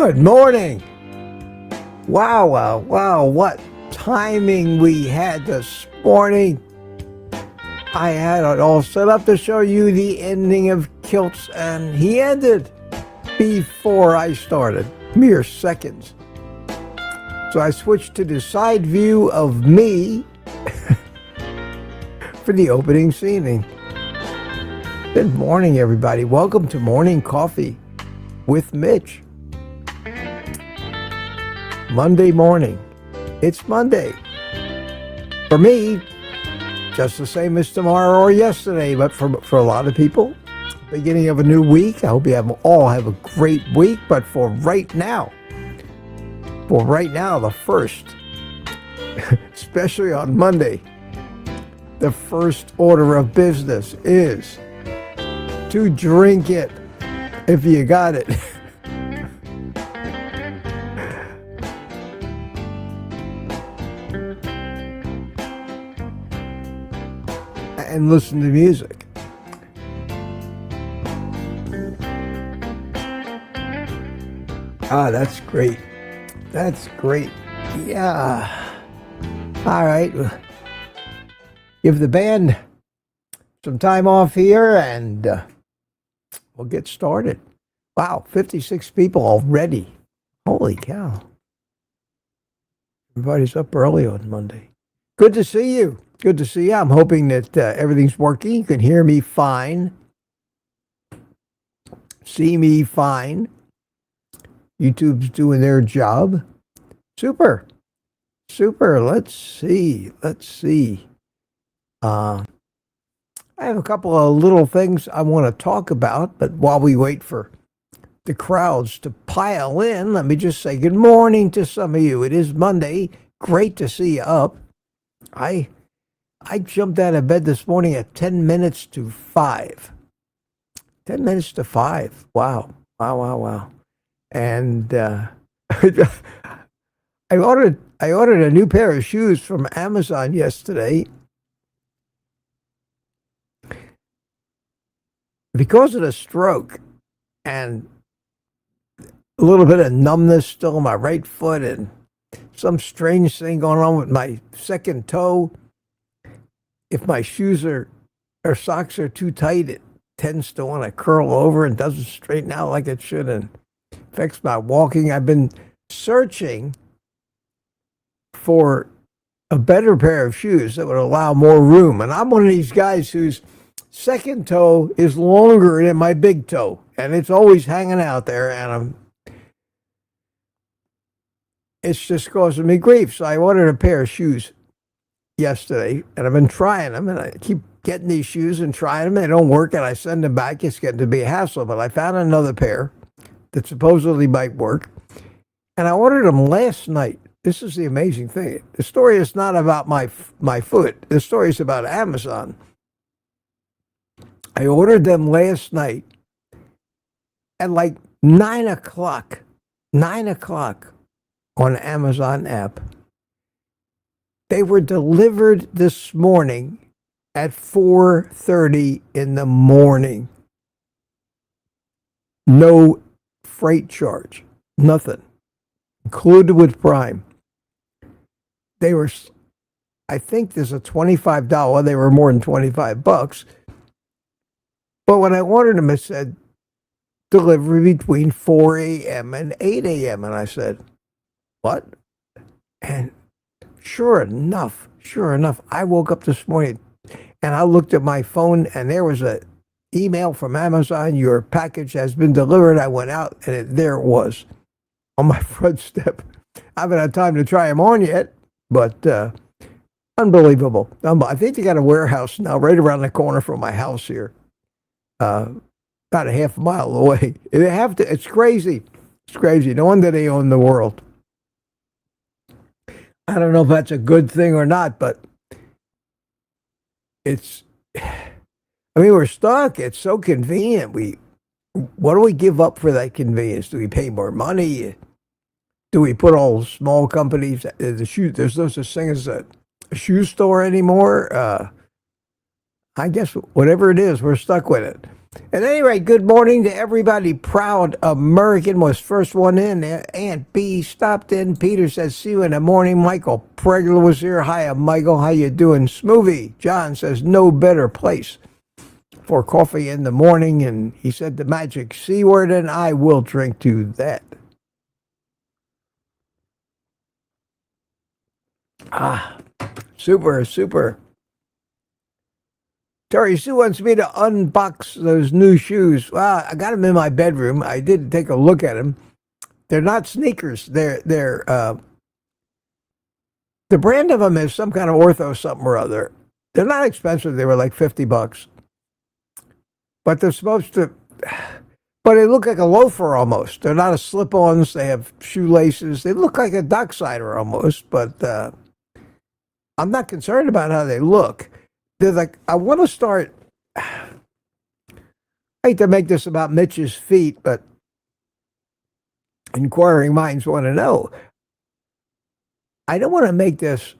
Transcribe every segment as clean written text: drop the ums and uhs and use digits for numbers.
Good morning. Wow, what timing we had this morning. I had it all set up to show you the ending of Kilts, and he ended before I started, mere seconds. So I switched to the side view of me for the opening scene. Good morning, everybody. Welcome to Morning Coffee with Mitch. Monday morning. It's Monday. For me, just the same as tomorrow or yesterday, but for a lot of people, beginning of a new week. I hope you all have a great week, but for right now, the first, especially on Monday, the first order of business is to drink it if you got it. And listen to music. Ah, that's great. That's great. Yeah. All right. Give the band some time off here and we'll get started. Wow, 56 people already. Holy cow. Everybody's up early on Monday. Good to see you. Good to see you. I'm hoping that everything's working. You can hear me fine. See me fine. YouTube's doing their job. Super. Let's see. I have a couple of little things I want to talk about, but while we wait for the crowds to pile in, let me just say good morning to some of you. It is Monday. Great to see you up. I jumped out of bed this morning at 10 minutes to 5. 10 minutes to 5. Wow. And I ordered a new pair of shoes from Amazon yesterday. Because of the stroke and a little bit of numbness still in my right foot and some strange thing going on with my second toe, if my shoes or socks are too tight, it tends to want to curl over and doesn't straighten out like it should and affects my walking. I've been searching for a better pair of shoes that would allow more room. And I'm one of these guys whose second toe is longer than my big toe. And it's always hanging out there. And it's just causing me grief. So I ordered a pair of shoes yesterday, and I've been trying them, and I keep getting these shoes and trying them, and they don't work, and I send them back. It's getting to be a hassle, but I found another pair that supposedly might work, and I ordered them last night. This is the amazing thing. The story is not about my foot. The story is about Amazon. I ordered them last night at like 9 o'clock on the Amazon app. They were delivered this morning at 4:30 in the morning. No freight charge, nothing, included with Prime. They were, I think there's a $25, they were more than $25. But when I ordered them, it said delivery between 4 a.m. and 8 a.m. And I said, what? And Sure enough, I woke up this morning and I looked at my phone and there was an email from Amazon, your package has been delivered. I went out and there it was on my front step. I haven't had time to try them on yet, but unbelievable. I think they got a warehouse now right around the corner from my house here, about a half a mile away. They have to. It's crazy. No wonder they own the world. I don't know if that's a good thing or not, but we're stuck. It's so convenient. What do we give up for that convenience? Do we pay more money? Do we put all small companies, there's no such thing as a shoe store anymore? I guess whatever it is, we're stuck with it. At any rate, good morning to everybody. Proud American was first one in. Aunt B stopped in. Peter says, see you in the morning. Michael Pregler was here. Hiya, Michael. How you doing? Smoothie. John says, no better place for coffee in the morning. And he said the magic C word, and I will drink to that. Super, super. Terry Sue wants me to unbox those new shoes. Well, I got them in my bedroom. I did take a look at them. They're not sneakers. The brand of them is some kind of ortho something or other. They're not expensive. They were like $50. But they're supposed to, but they look like a loafer almost. They're not a slip-ons. They have shoelaces. They look like a docksider almost, but I'm not concerned about how they look. They're like, I want to start, I hate to make this about Mitch's feet, but inquiring minds want to know. I don't want to make this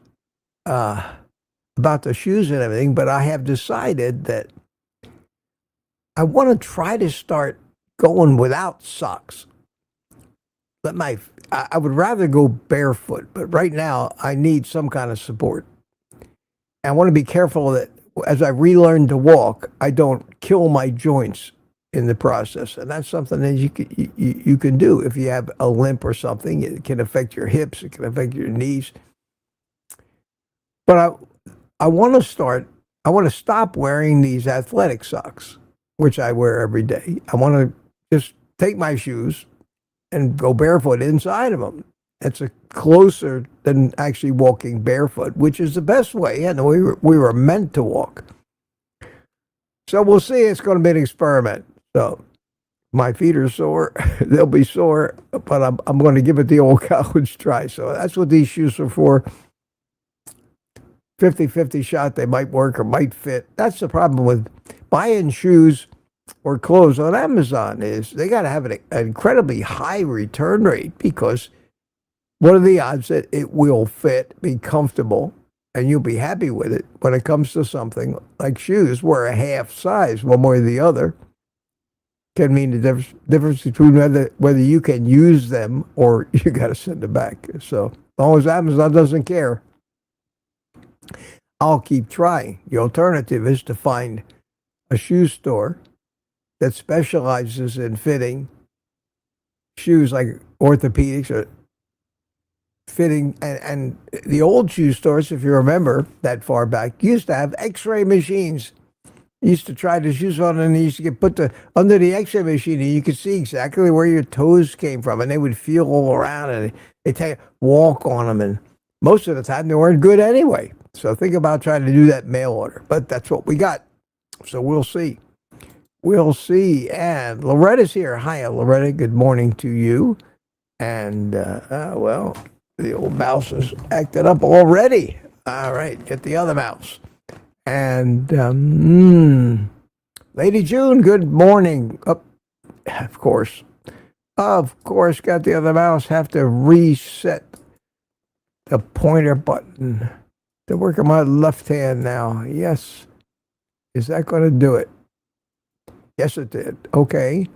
about the shoes and everything, but I have decided that I want to try to start going without socks. I would rather go barefoot, but right now I need some kind of support. I want to be careful that as I relearn to walk, I don't kill my joints in the process. And that's something that you can do. If you have a limp or something, it can affect your hips, it can affect your knees. But I want to stop wearing these athletic socks, which I wear every day. I want to just take my shoes and go barefoot inside of them. It's closer than actually walking barefoot, which is the best way. And we were meant to walk. So we'll see. It's going to be an experiment. So my feet are sore. They'll be sore, but I'm going to give it the old college try. So that's what these shoes are for. 50-50 shot. They might work or might fit. That's the problem with buying shoes or clothes on Amazon is they got to have an incredibly high return rate, because what are the odds that it will fit, be comfortable, and you'll be happy with it when it comes to something like shoes, where a half size, one way or the other, can mean the difference between whether you can use them or you got to send them back. So as long as Amazon doesn't care, I'll keep trying. The alternative is to find a shoe store that specializes in fitting shoes like orthopedics or fitting, and the old shoe stores, if you remember that far back, used to have x-ray machines. You used to try the shoes on and you used to get put under the x-ray machine, and you could see exactly where your toes came from, and they would feel all around, and they take walk on them, and most of the time they weren't good anyway. So think about trying to do that mail order, but that's what we got. So we'll see. We'll see. And Loretta's here. Hiya, Loretta. Good morning to you. And, well, the old mouse is acted up already. All right, get the other mouse. And Lady June, good morning. Oh, of course, got the other mouse. Have to reset the pointer button to work on my left hand now. Yes. Is that going to do it? Yes, it did. Okay.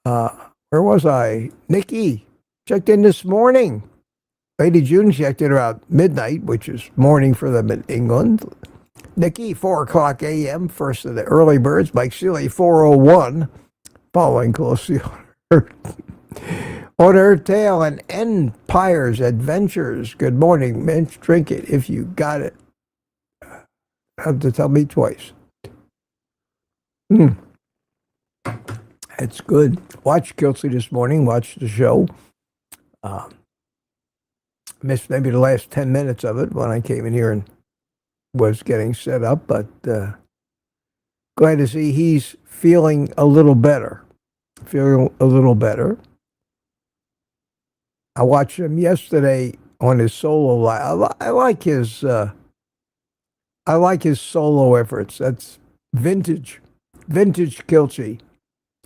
Where was I? Nikki checked in this morning. Lady June checked in around midnight, which is morning for them in England. Nikki, 4 o'clock a.m., first of the early birds. Mike Seeley, 4:01, following closely on her tail. And Empire's Adventures. Good morning, Mitch. Drink it if you got it. Have to tell me twice. It's good. Watched Kelsey this morning. Watched the show. Missed maybe the last 10 minutes of it when I came in here and was getting set up, but glad to see he's feeling a little better. I watched him yesterday on his solo live. I like his solo efforts. That's vintage Kilchie.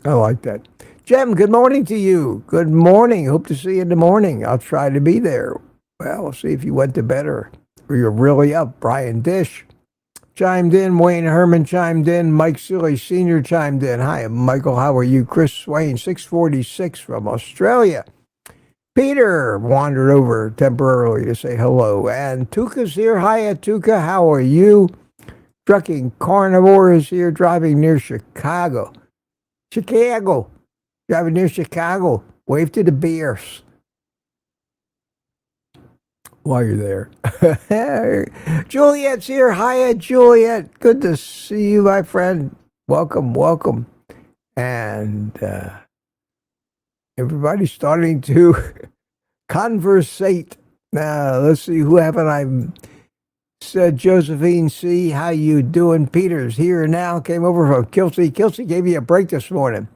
I like that. Jem, good morning to you. Good morning. Hope to see you in the morning. I'll try to be there. Well, we'll see if you went to bed or you're really up. Brian Dish, chimed in. Wayne Herman chimed in. Mike Seeley Sr. chimed in. Hi, Michael. How are you? Chris Swain, 646 from Australia. Peter wandered over temporarily to say hello. And Tuka's here. Hiya, Tuka. How are you? Trucking Carnivore is here, driving near Chicago. Driving near Chicago. Wave to the Bears while you're there. Juliet's here. Hiya, Juliet. Good to see you, my friend. Welcome. And everybody's starting to conversate. Now, let's see, who haven't I said? Josephine C., how you doing? Peter's here now. Came over from Kelsey. Kelsey gave you a break this morning.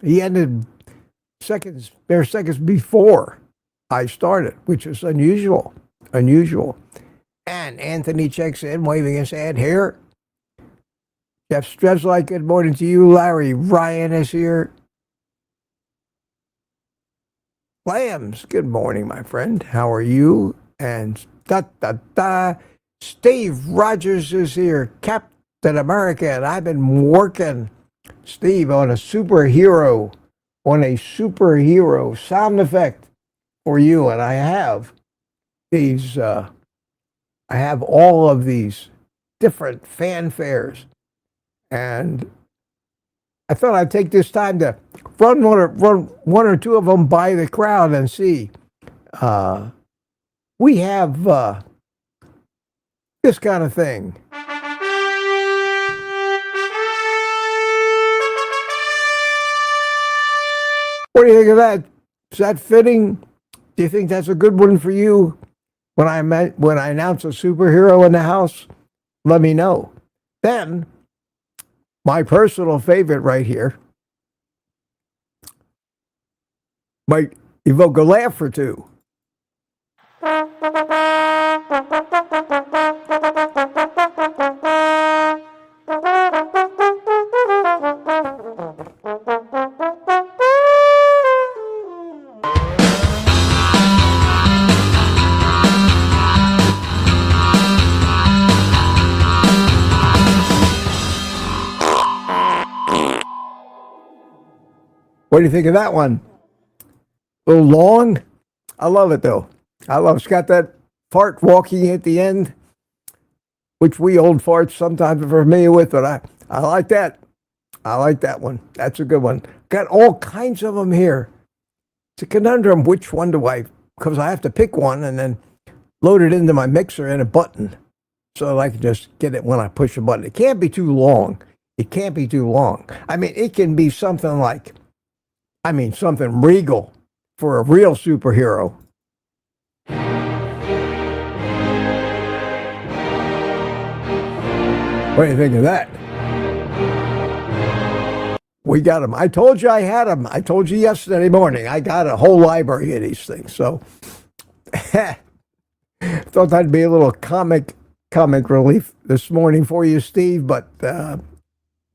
He ended seconds before I started, which is unusual. And Anthony checks in, waving his hand here. Jeff Streslike, good morning to you. Larry Ryan is here. Lambs, good morning, my friend. How are you? And Steve Rogers is here. Captain America, and I've been working, Steve, on a superhero sound effect for you, and I have these. I have all of these different fanfares, and I thought I'd take this time to run one or two of them by the crowd and see. We have this kind of thing. What do you think of that? Is that fitting? Do you think that's a good one for you? When I announce a superhero in the house, let me know. Then, my personal favorite right here might evoke a laugh or two. What do you think of that one? A little long? I love it, though. It's got that fart walking at the end, which we old farts sometimes are familiar with, but I like that. I like that one. That's a good one. Got all kinds of them here. It's a conundrum. Which one do because I have to pick one and then load it into my mixer and a button so I can just get it when I push a button. It can't be too long. I mean, it can be something something regal for a real superhero. What do you think of that? We got them. I told you I had them. I told you yesterday morning. I got a whole library of these things. So, thought that'd be a little comic relief this morning for you, Steve. But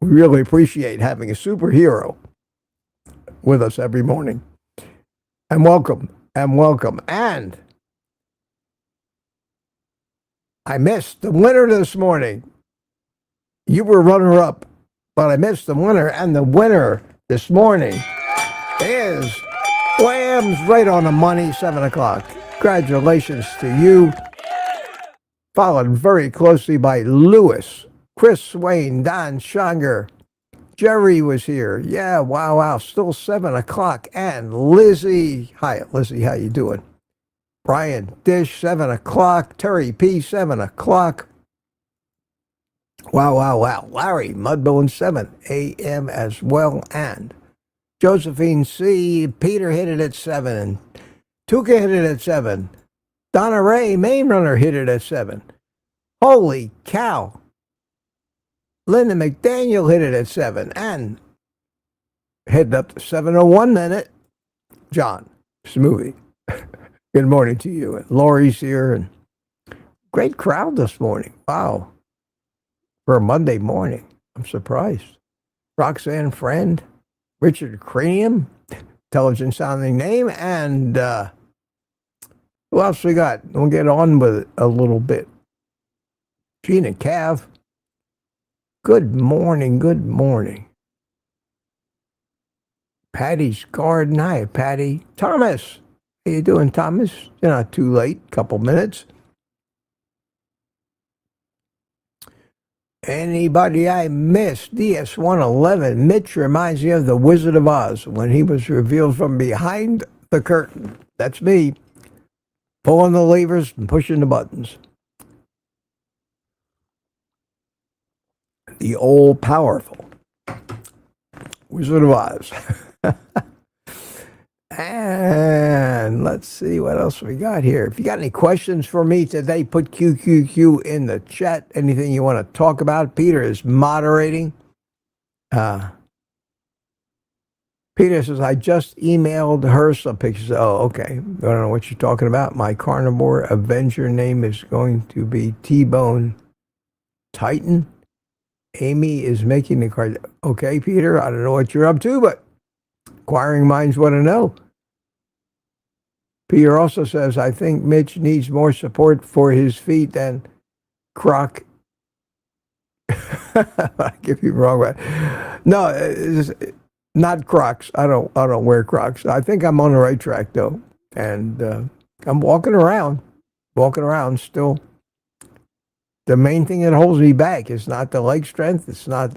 we really appreciate having a superhero with us every morning. And welcome. And I missed the winner this morning. You were runner-up, but I missed the winner. And the winner this morning is Lambs, right on the money, 7 o'clock. Congratulations to you. Followed very closely by Lewis, Chris Swain, Don Schonger. Jerry was here. Yeah, wow. Still 7 o'clock. And Lizzie. Hi, Lizzie. How you doing? Brian Dish, 7 o'clock. Terry P, 7 o'clock. Wow. Larry Mudbone, 7 a.m. as well. And Josephine C. Peter hit it at 7. Tuka hit it at 7. Donna Ray, Main Runner, hit it at 7. Holy cow. Linda McDaniel hit it at 7, and headed up to 7:01 minute. John Smoothie. Good morning to you. And Lori's here, and great crowd this morning. Wow. For a Monday morning. I'm surprised. Roxanne Friend, Richard Cranium, intelligent sounding name, and who else we got? We'll get on with it a little bit. Gina Cav. Good morning. Good morning. Patty's Garden. Hi, Patty. Thomas. How you doing, Thomas? You're not too late. Couple minutes. Anybody I missed? DS111. Mitch reminds me of the Wizard of Oz when he was revealed from behind the curtain. That's me. Pulling the levers and pushing the buttons. The old powerful Wizard of Oz. And let's see what else we got here. If you got any questions for me today, put QQQ in the chat. Anything you want to talk about. Peter is moderating. Peter says, I just emailed her some pictures. Oh, okay. I don't know what you're talking about. My Carnivore Avenger name is going to be T-Bone Titan. Amy is making the card. Okay, Peter, I don't know what you're up to, but inquiring minds want to know. Peter also says, I think Mitch needs more support for his feet than Croc. I give you the wrong way. No, it's not Crocs. I don't wear Crocs. I think I'm on the right track though, and I'm walking around still. The main thing that holds me back is not the leg strength. It's not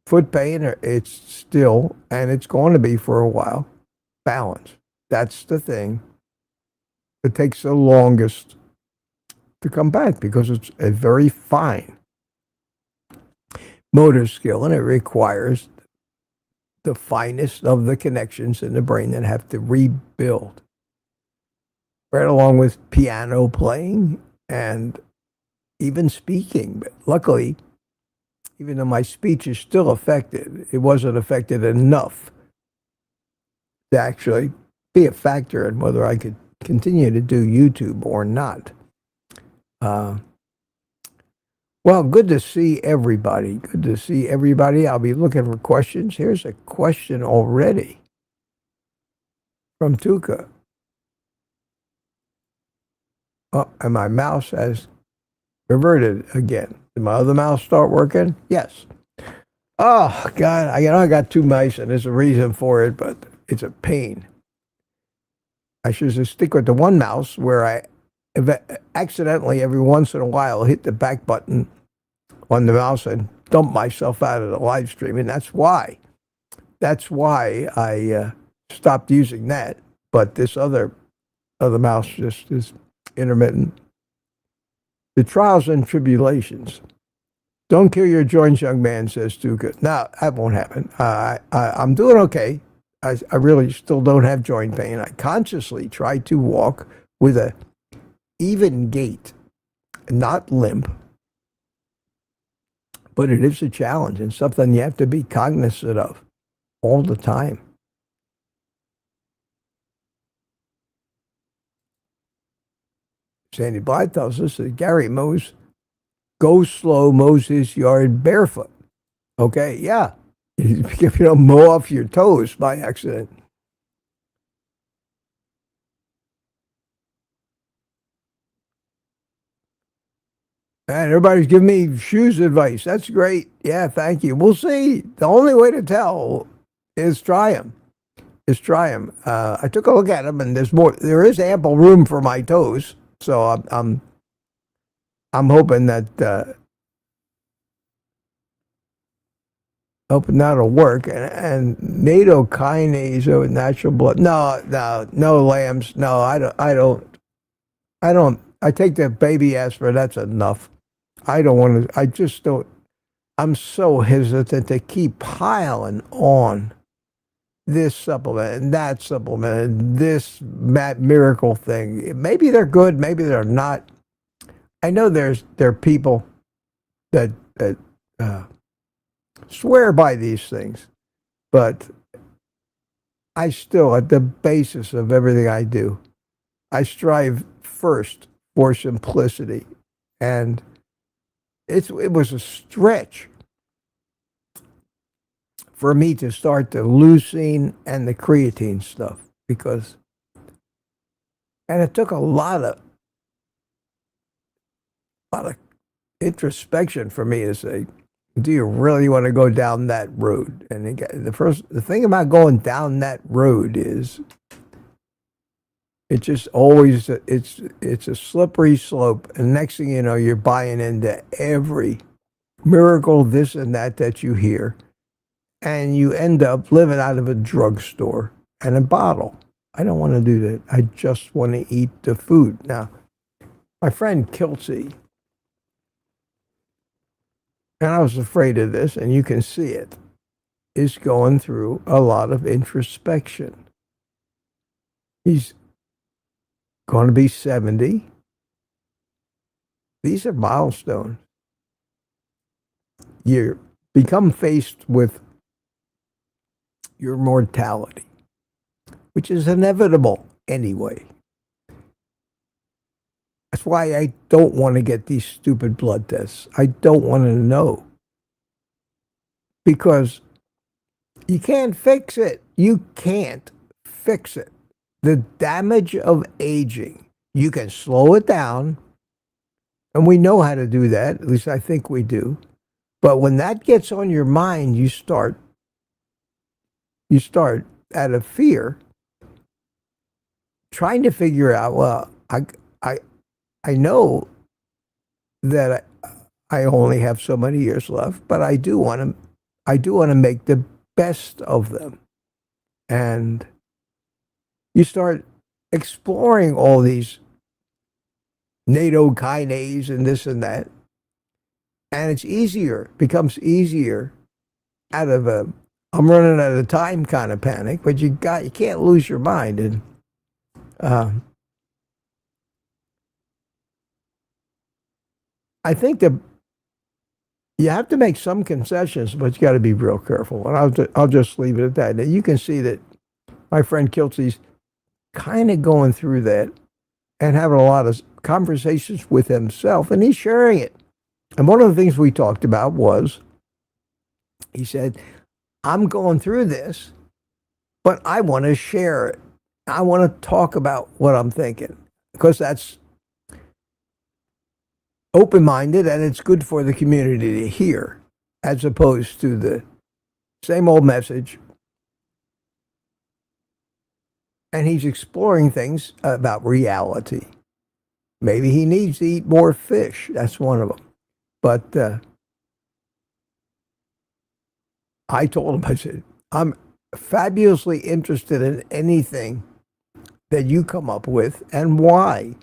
foot pain. It's still, and it's going to be for a while, balance. That's the thing. It takes the longest to come back because it's a very fine motor skill, and it requires the finest of the connections in the brain that have to rebuild. Right along with piano playing and even speaking. But luckily, even though my speech is still affected, it wasn't affected enough to actually be a factor in whether I could continue to do YouTube or not. Well, good to see everybody. Good to see everybody. I'll be looking for questions. Here's a question already from Tuka. Oh, and my mouse has reverted again. Did my other mouse start working? Yes. Oh, God. I got two mice, and there's a reason for it, but it's a pain. I should just stick with the one mouse where I accidentally every once in a while hit the back button on the mouse and dump myself out of the live stream. And that's why I stopped using that. But this other mouse just is intermittent. The trials and tribulations. Don't kill your joints, young man, says Tuka. No, that won't happen. I'm doing okay. I really still don't have joint pain. I consciously try to walk with a even gait, not limp. But it is a challenge and something you have to be cognizant of all the time. Sandy Blythe tells us that Gary goes slow, mows his yard barefoot. Okay, yeah. If you don't mow off your toes by accident. And everybody's giving me shoes advice. That's great. Yeah, thank you. We'll see. The only way to tell is try them. I took a look at them, and there is ample room for my toes. So I'm hoping that that'll work. And NATO kinase with natural blood. No lambs. No, I don't. I take the baby aspirin. That's enough. I don't want to. I just don't. I'm so hesitant to keep piling on this supplement and that supplement and this miracle thing. Maybe they're good. Maybe they're not. I know there are people that swear by these things, but I still, at the basis of everything I do, I strive first for simplicity, and it was a stretch for me to start the leucine and the creatine stuff and it took a lot of introspection for me is do you really want to go down that road? And again, the thing about going down that road is it just always it's a slippery slope. And next thing you know, you're buying into every miracle, this and that you hear, and you end up living out of a drugstore and a bottle. I don't want to do that. I just want to eat the food. Now, my friend Kiltsy, and I was afraid of this, and you can see it, is going through a lot of introspection. He's going to be 70. These are milestones. You become faced with your mortality, which is inevitable anyway. That's why I don't want to get these stupid blood tests. I don't want to know. Because you can't fix it. You can't fix it. The damage of aging, you can slow it down, and we know how to do that. At least I think we do. But when that gets on your mind, you start out of fear trying to figure out, well, I know that I only have so many years left, but I do want to make the best of them. And you start exploring all these NATO kinase and this and that. And it's becomes easier out of I'm running out of time kind of panic, but you can't lose your mind. And I think that you have to make some concessions, but you got to be real careful. And I'll just leave it at that. Now, you can see that my friend Kiltsy's kind of going through that and having a lot of conversations with himself, and he's sharing it. And one of the things we talked about was, he said, I'm going through this, but I want to share it. I want to talk about what I'm thinking, because that's open-minded and it's good for the community to hear, as opposed to the same old message. And he's exploring things about reality. Maybe he needs to eat more fish. That's one of them. But I told him, I said, I'm fabulously interested in anything that you come up with, and why.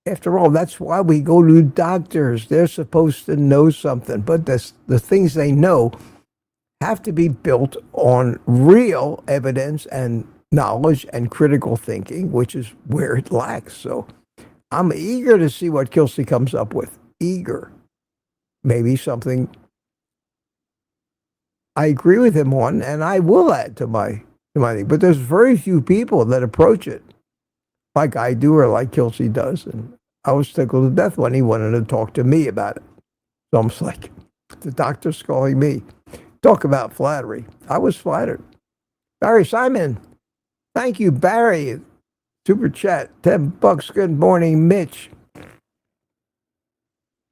After all, that's why we go to doctors. They're supposed to know something, but the things they know have to be built on real evidence and knowledge and critical thinking, which is where it lacks. So I'm eager to see what Kilsey comes up with. Eager. Maybe something I agree with him on, and I will add to my thing. But there's very few people that approach it like I do or like Kilsey does. And I was tickled to death when he wanted to talk to me about it. It's almost like the doctor's calling me. Talk about flattery. I was flattered. Barry Simon. Thank you, Barry. Super chat. $10. Good morning, Mitch.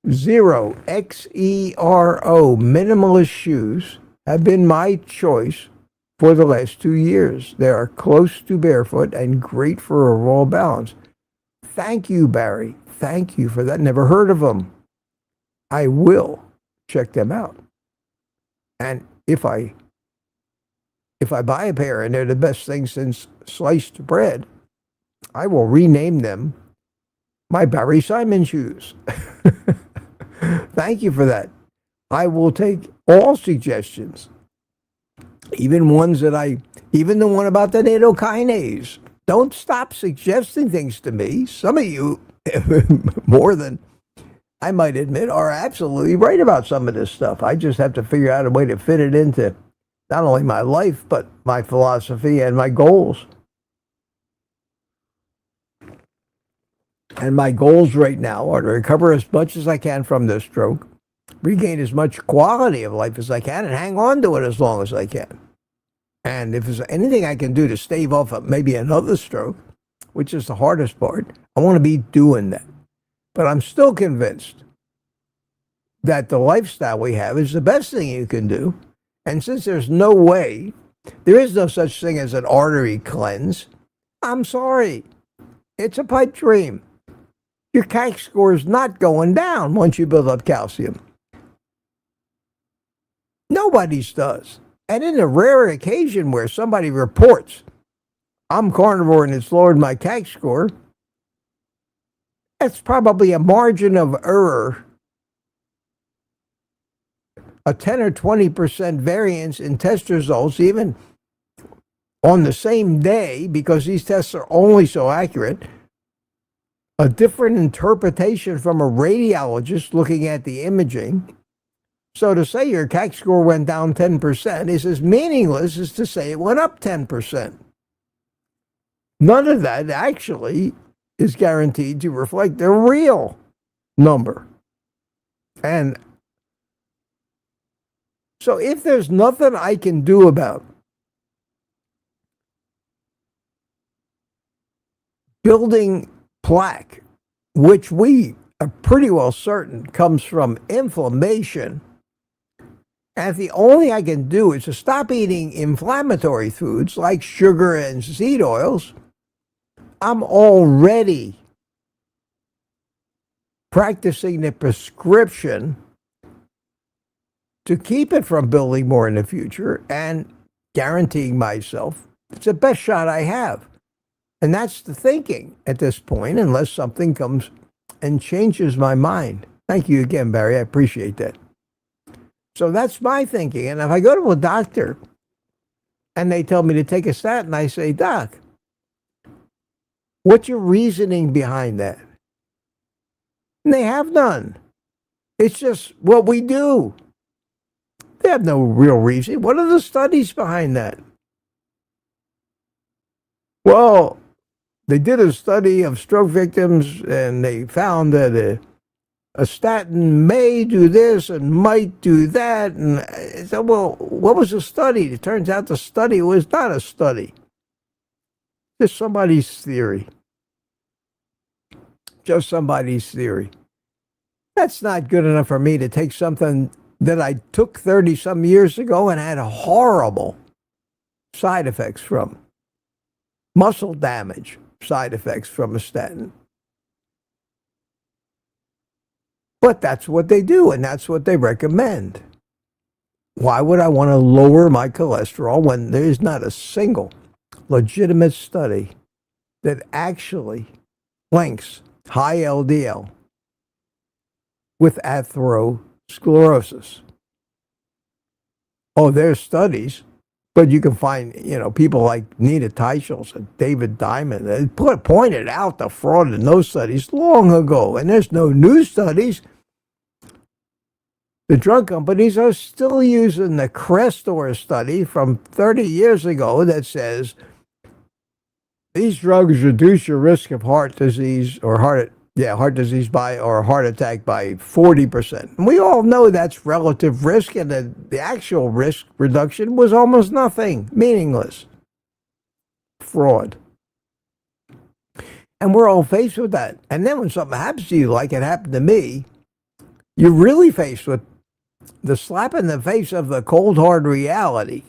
Xero, Xero, minimalist shoes have been my choice for the last 2 years. They are close to barefoot and great for a raw balance. Thank you, Barry. Thank you for that. Never heard of them. I will check them out. And if I buy a pair and they're the best thing since sliced bread, I will rename them my Barry Simon shoes. Thank you for that. I will take all suggestions, even ones that even the one about the NATO kinase. Don't stop suggesting things to me. Some of you, more than I might admit, are absolutely right about some of this stuff. I just have to figure out a way to fit it into not only my life, but my philosophy and my goals. And my goals right now are to recover as much as I can from this stroke, regain as much quality of life as I can, and hang on to it as long as I can. And if there's anything I can do to stave off maybe another stroke, which is the hardest part, I want to be doing that. But I'm still convinced that the lifestyle we have is the best thing you can do. And since there's no way, there is no such thing as an artery cleanse, I'm sorry. It's a pipe dream. Your CAC score is not going down once you build up calcium. Nobody's does. And in a rare occasion where somebody reports, I'm carnivore and it's lowered my CAC score, that's probably a margin of error, a 10 or 20% variance in test results, even on the same day, because these tests are only so accurate. A different interpretation from a radiologist looking at the imaging. So to say your CAC score went down 10% is as meaningless as to say it went up 10%. None of that actually is guaranteed to reflect the real number. And so if there's nothing I can do about building plaque, which we are pretty well certain comes from inflammation, and the only I can do is to stop eating inflammatory foods like sugar and seed oils, I'm already practicing the prescription to keep it from building more in the future and guaranteeing myself it's the best shot I have. And that's the thinking at this point, unless something comes and changes my mind. Thank you again, Barry. I appreciate that. So that's my thinking. And if I go to a doctor and they tell me to take a statin, I say, Doc, what's your reasoning behind that? And they have none. It's just what we do. They have no real reason. What are the studies behind that? Well, they did a study of stroke victims, and they found that a statin may do this and might do that. And I said, well, what was the study? It turns out the study was not a study. Just somebody's theory. Just somebody's theory. That's not good enough for me to take something that I took 30-some years ago and had horrible side effects from. Muscle damage side effects from a statin. But that's what they do, and that's what they recommend. Why would I want to lower my cholesterol when there is not a single legitimate study that actually links high LDL with atherosclerosis? Oh, there's studies. But you can find, people like Nita Teichels and David Diamond. They pointed out the fraud in those studies long ago. And there's no new studies. The drug companies are still using the Crestor study from 30 years ago that says these drugs reduce your risk of heart disease or heart disease or heart attack by 40%. And we all know that's relative risk, and the actual risk reduction was almost nothing, meaningless. Fraud. And we're all faced with that. And then when something happens to you, like it happened to me, you're really faced with the slap in the face of the cold, hard reality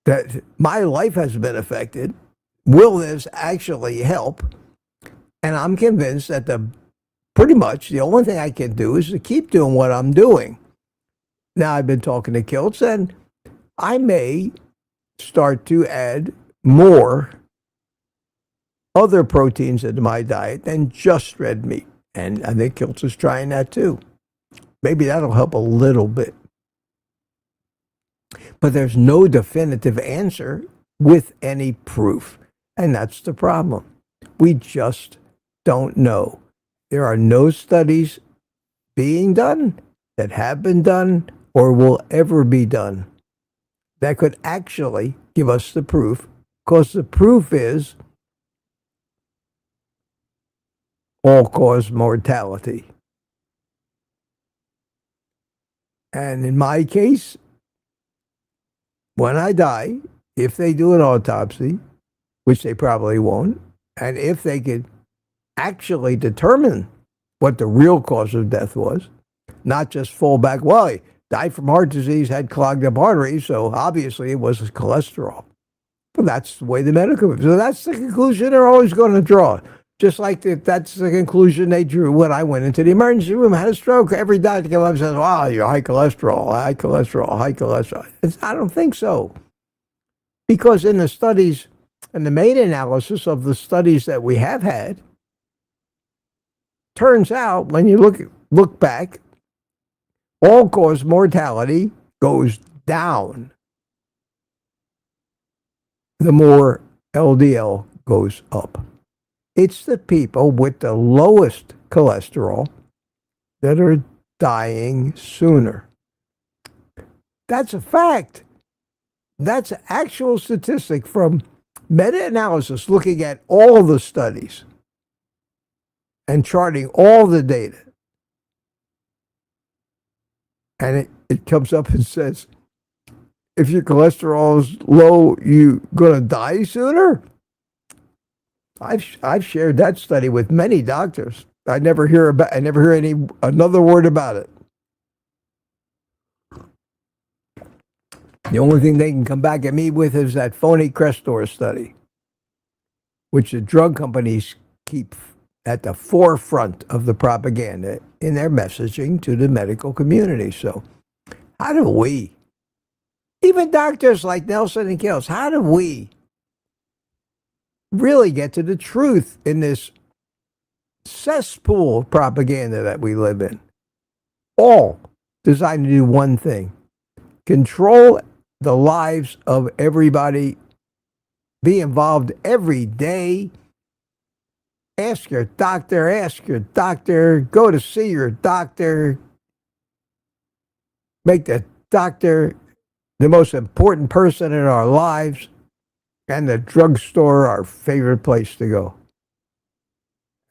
that my life has been affected. Will this actually help? And I'm convinced that pretty much the only thing I can do is to keep doing what I'm doing. Now, I've been talking to Kiltz, and I may start to add more other proteins into my diet than just red meat. And I think Kiltz is trying that too. Maybe that'll help a little bit. But there's no definitive answer with any proof. And that's the problem. We just don't know. There are no studies being done that have been done or will ever be done that could actually give us the proof, because the proof is all-cause mortality. And in my case, when I die, if they do an autopsy, which they probably won't, and if they could actually determine what the real cause of death was, not just fall back, well, he died from heart disease, had clogged up arteries, so obviously it was cholesterol. But that's the way the medical, so that's the conclusion they're always going to draw. Just like that's the conclusion they drew when I went into the emergency room, had a stroke. Every doctor came up and says, wow, you're high cholesterol, high cholesterol, high cholesterol. I don't think so. Because in the studies, and the meta-analysis of the studies that we have had, turns out when you look back, all-cause mortality goes down the more LDL goes up. It's the people with the lowest cholesterol that are dying sooner. That's a fact. That's an actual statistic from meta-analysis looking at all the studies and charting all the data. And it comes up and says, if your cholesterol is low, you're going to die sooner? I've shared that study with many doctors. I never hear another word about it. The only thing they can come back at me with is that phony Crestor study, which the drug companies keep at the forefront of the propaganda in their messaging to the medical community. So how do we, even doctors like Nelson and Kills, how do we really get to the truth in this cesspool of propaganda that we live in? All designed to do one thing: control the lives of everybody, be involved every day. Ask your doctor, go to see your doctor, make the doctor the most important person in our lives, and the drugstore our favorite place to go.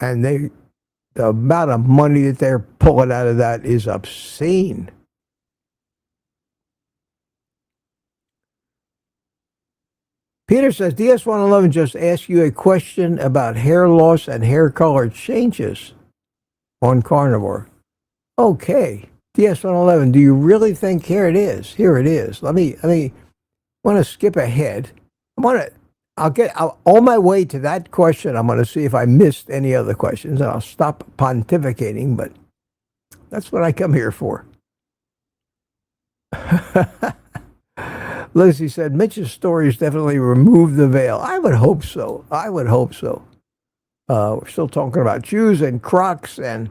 And the amount of money that they're pulling out of that is obscene. Peter says, DS111 just asked you a question about hair loss and hair color changes on Carnivore. Okay, DS111, do you really think, here it is. Let me want to skip ahead. On my way to that question, I'm going to see if I missed any other questions, and I'll stop pontificating, but that's what I come here for. Lizzie said, Mitch's stories definitely removed the veil. I would hope so. We're still talking about shoes and Crocs, and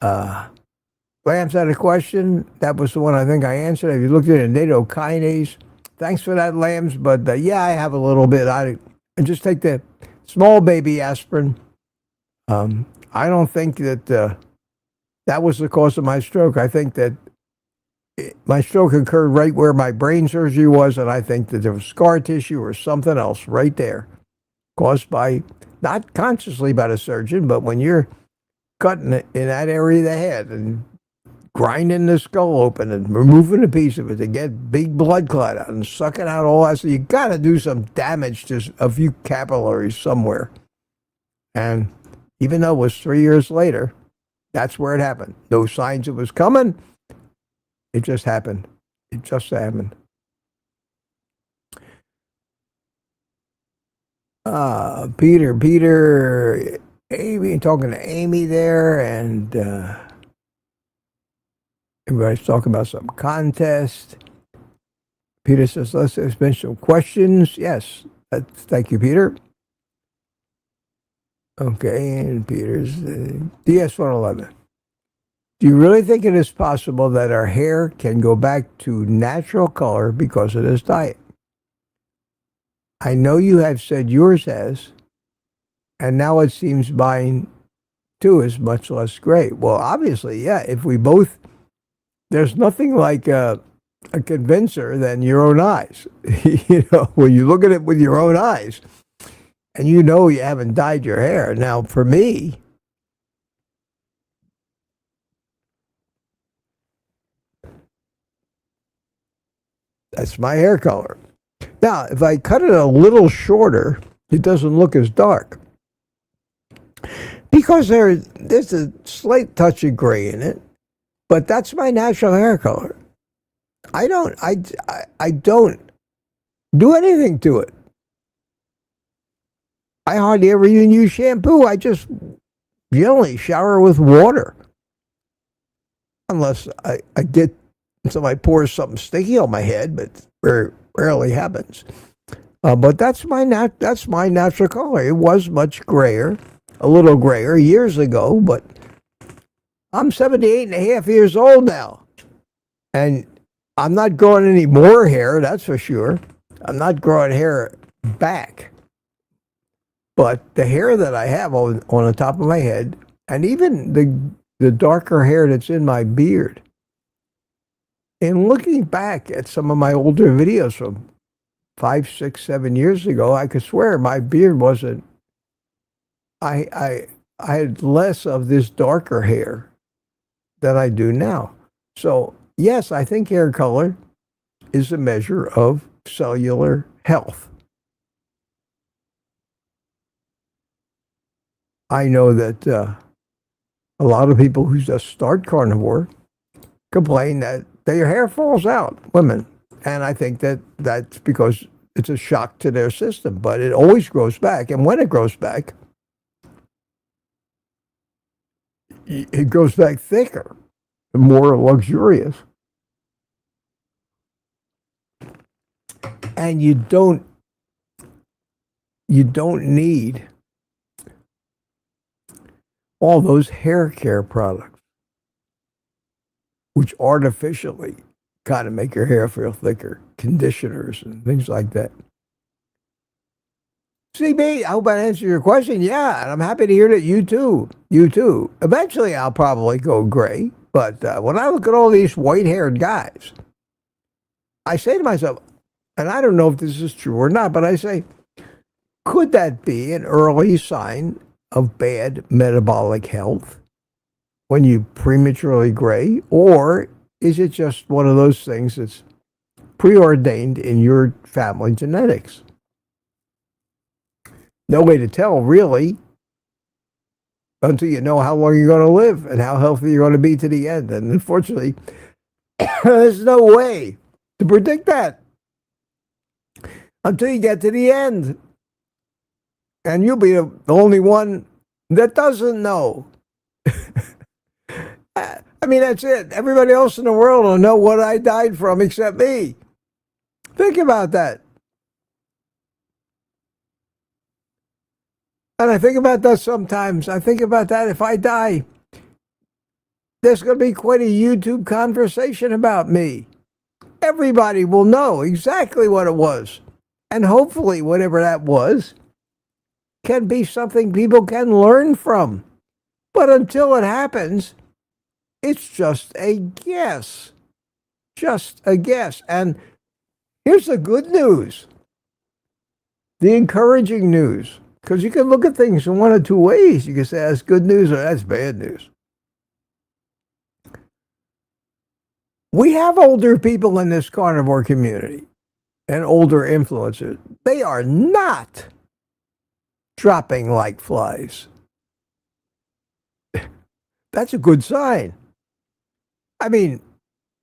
Lambs had a question. That was the one I think I answered. Have you looked at a NATO kinase? Thanks for that, Lambs. But yeah, I have a little bit. I just take the small baby aspirin. I don't think that that was the cause of my stroke. I think that my stroke occurred right where my brain surgery was, and I think that there was scar tissue or something else right there, caused by, not consciously by the surgeon, but when you're cutting it in that area of the head and grinding the skull open and removing a piece of it to get big blood clot out and sucking out all that. So you got to do some damage to a few capillaries somewhere. And even though it was 3 years later, that's where it happened. No signs it was coming. It just happened. Peter, Amy, talking to Amy there, and everybody's talking about some contest. Peter says, let's mention some questions. Yes, thank you, Peter. Okay, and Peter's DS111. Do you really think it is possible that our hair can go back to natural color because of this diet? I know you have said yours has, and now it seems mine too is much less gray. Well, obviously, yeah, if we both, there's nothing like a convincer than your own eyes. When you look at it with your own eyes, and you haven't dyed your hair. Now, for me, that's my hair color. Now, if I cut it a little shorter, it doesn't look as dark. Because there's a slight touch of gray in it, but that's my natural hair color. I don't do anything to it. I hardly ever even use shampoo. I just generally shower with water. Unless I get somebody pours something sticky on my head, but rarely happens. But that's my natural color. It was much grayer, a little grayer years ago, but I'm 78 and a half years old now. And I'm not growing any more hair, that's for sure. I'm not growing hair back. But the hair that I have on the top of my head, and even the darker hair that's in my beard, in looking back at some of my older videos from 5, 6, 7 years ago, I could swear my beard wasn't. I had less of this darker hair than I do now. So yes, I think hair color is a measure of cellular health. I know that a lot of people who just start carnivore complain that their hair falls out, women. And I think that that's because it's a shock to their system, but it always grows back. And when it grows back, it grows back thicker, more luxurious. And you don't need all those hair care products, which artificially kind of make your hair feel thicker, conditioners and things like that. CB, I hope I answered your question. Yeah, and I'm happy to hear that you too. You too. Eventually, I'll probably go gray, but when I look at all these white-haired guys, I say to myself, and I don't know if this is true or not, but I say, could that be an early sign of bad metabolic health when you prematurely gray, or is it just one of those things that's preordained in your family genetics? No way to tell, really, until you know how long you're going to live and how healthy you're going to be to the end. And unfortunately, there's no way to predict that until you get to the end. And you'll be the only one that doesn't know. I mean, that's it. Everybody else in the world will know what I died from except me. Think about that. And I think about that sometimes. I think about that if I die, there's going to be quite a YouTube conversation about me. Everybody will know exactly what it was. And hopefully, whatever that was, can be something people can learn from. But until it happens, it's just a guess. Just a guess. And here's the good news, the encouraging news. Because you can look at things in one of two ways. You can say that's good news or that's bad news. We have older people in this carnivore community and older influencers. They are not dropping like flies. That's a good sign. I mean,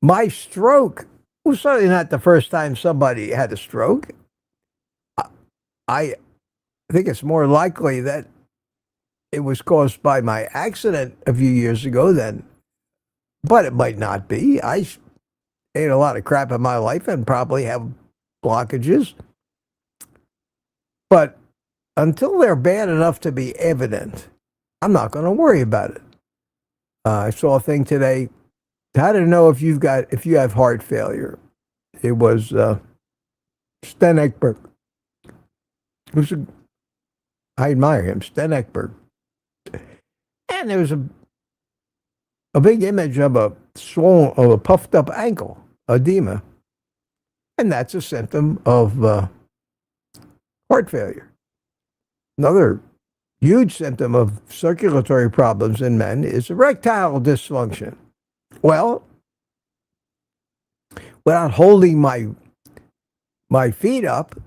my stroke was certainly not the first time somebody had a stroke. I think it's more likely that it was caused by my accident a few years ago then, but it might not be. I ate a lot of crap in my life and probably have blockages. But until they're bad enough to be evident, I'm not going to worry about it. I saw a thing today. How to know if you have heart failure? It was Sten Ekberg. I admire him, Sten Ekberg. And there was a big image of a puffed up ankle, edema, and that's a symptom of heart failure. Another huge symptom of circulatory problems in men is erectile dysfunction. Well, without holding my feet up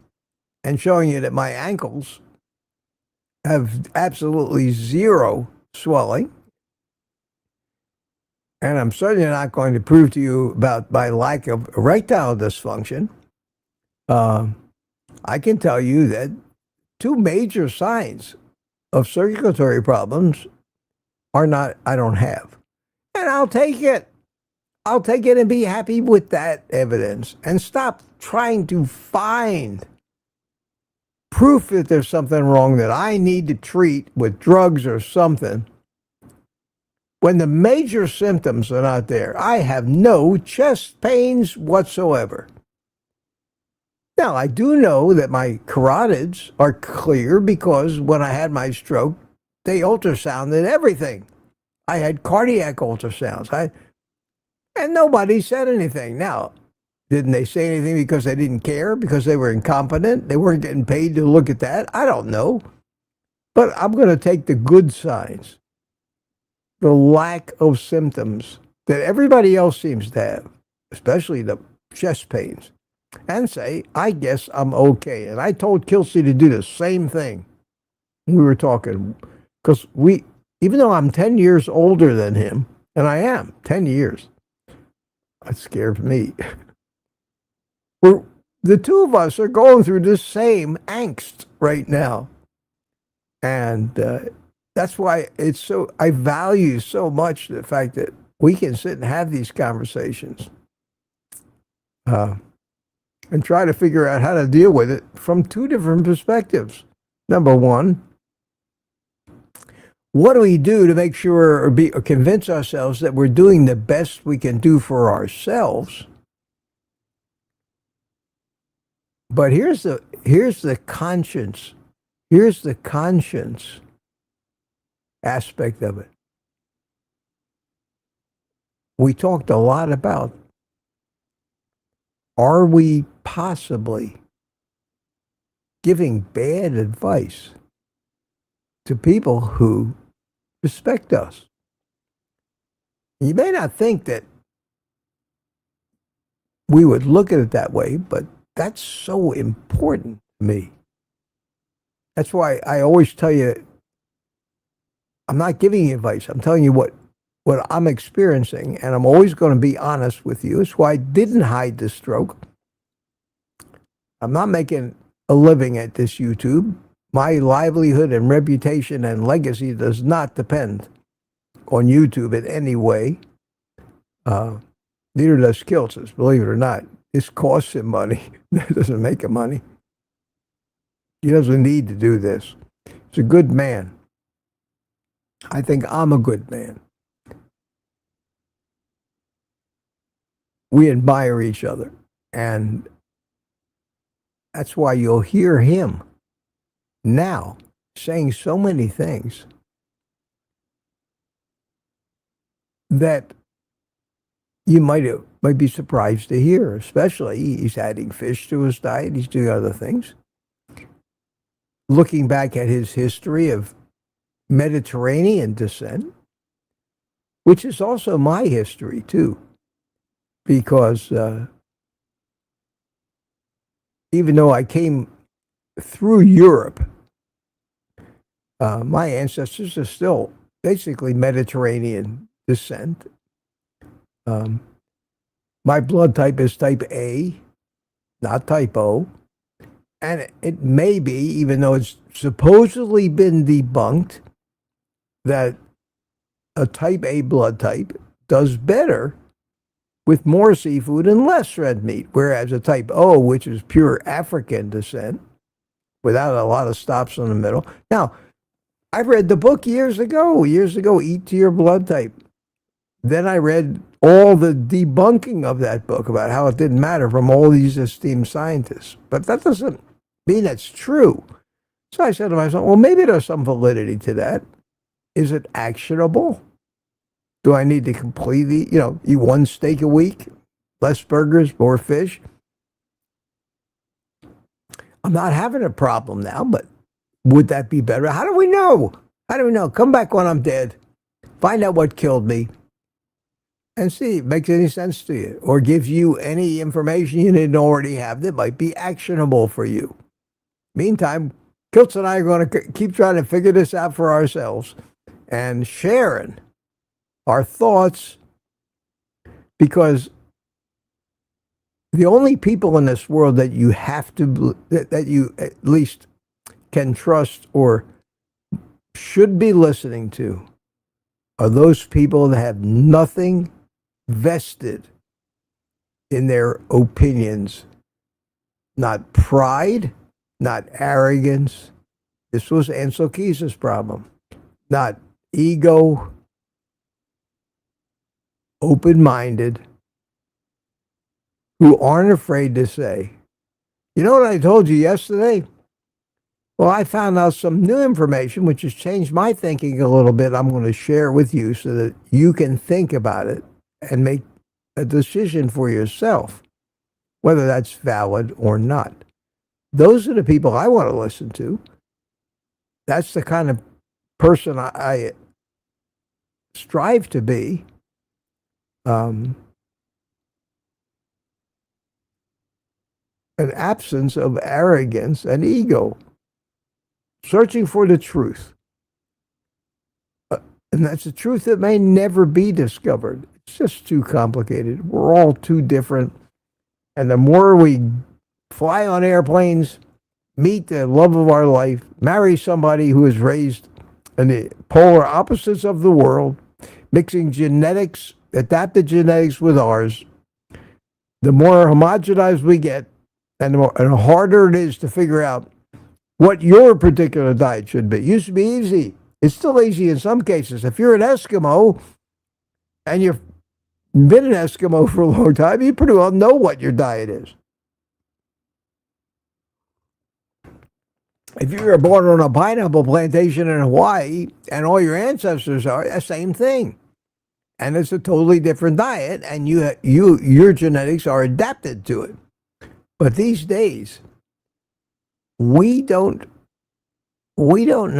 and showing you that my ankles have absolutely zero swelling. And I'm certainly not going to prove to you about my lack of erectile dysfunction. I can tell you that two major signs of circulatory problems are not, I don't have. And I'll take it. I'll take it and be happy with that evidence and stop trying to find proof that there's something wrong that I need to treat with drugs or something. When the major symptoms are not there, I have no chest pains whatsoever. Now, I do know that my carotids are clear because when I had my stroke, they ultrasounded everything. I had cardiac ultrasounds. And nobody said anything. Now, didn't they say anything because they didn't care? Because they were incompetent? They weren't getting paid to look at that? I don't know. But I'm going to take the good signs, the lack of symptoms that everybody else seems to have, especially the chest pains, and say, I guess I'm okay. And I told Kelsey to do the same thing. We were talking, because even though I'm 10 years older than him, and I am 10 years, that scared me. The two of us are going through the same angst right now. And that's why I value so much the fact that we can sit and have these conversations and try to figure out how to deal with it from two different perspectives. Number one, what do we do to make sure or convince ourselves that we're doing the best we can do for ourselves? But here's the conscience. Here's the conscience aspect of it. We talked a lot about, are we possibly giving bad advice to people who respect us? You may not think that we would look at it that way, but that's so important to me. That's why I always tell you, I'm not giving you advice. I'm telling you what I'm experiencing, and I'm always going to be honest with you. It's why I didn't hide the stroke. I'm not making a living at this YouTube. My livelihood and reputation and legacy does not depend on YouTube in any way. Neither does Kiltz's, believe it or not. This costs him money. It doesn't make him money. He doesn't need to do this. He's a good man. I think I'm a good man. We admire each other. And that's why you'll hear him now saying so many things that you might be surprised to hear. Especially, he's adding fish to his diet. He's doing other things. Looking back at his history of Mediterranean descent, which is also my history too, because even though I came through Europe, my ancestors are still basically Mediterranean descent. My blood type is type A, not type O. And it may be, even though it's supposedly been debunked, that a type A blood type does better with more seafood and less red meat, whereas a type O, which is pure African descent, without a lot of stops in the middle. Now, I read the book years ago, Eat to Your Blood Type. Then I read all the debunking of that book about how it didn't matter from all these esteemed scientists. But that doesn't mean that's true. So I said to myself, well, maybe there's some validity to that. Is it actionable? Do I need to completely, eat one steak a week, less burgers, more fish? I'm not having a problem now, but would that be better? How do we know? Come back when I'm dead. Find out what killed me. And see if it makes any sense to you, or gives you any information you didn't already have that might be actionable for you. Meantime, Kiltz and I are going to keep trying to figure this out for ourselves and sharing our thoughts, because the only people in this world that you have to, that you at least can trust or should be listening to, are those people that have nothing vested in their opinions. Not pride, not arrogance. This was Ansel Keys' problem. Not ego, open-minded, who aren't afraid to say, you know what I told you yesterday? Well, I found out some new information which has changed my thinking a little bit. I'm going to share it with you so that you can think about it and make a decision for yourself, whether that's valid or not. Those are the people I want to listen to. That's the kind of person I strive to be. An absence of arrogance and ego. Searching for the truth. And that's a truth that may never be discovered. It's just too complicated. We're all too different. And the more we fly on airplanes, meet the love of our life, marry somebody who is raised in the polar opposites of the world, mixing genetics, adapted genetics with ours, the more homogenized we get, and the harder it is to figure out what your particular diet should be. It used to be easy. It's still easy in some cases. If you're an Eskimo and you've been an Eskimo for a long time, you pretty well know what your diet is. If you were born on a pineapple plantation in Hawaii and all your ancestors are, the same thing. And it's a totally different diet, and your genetics are adapted to it. But these days, we don't know. We don't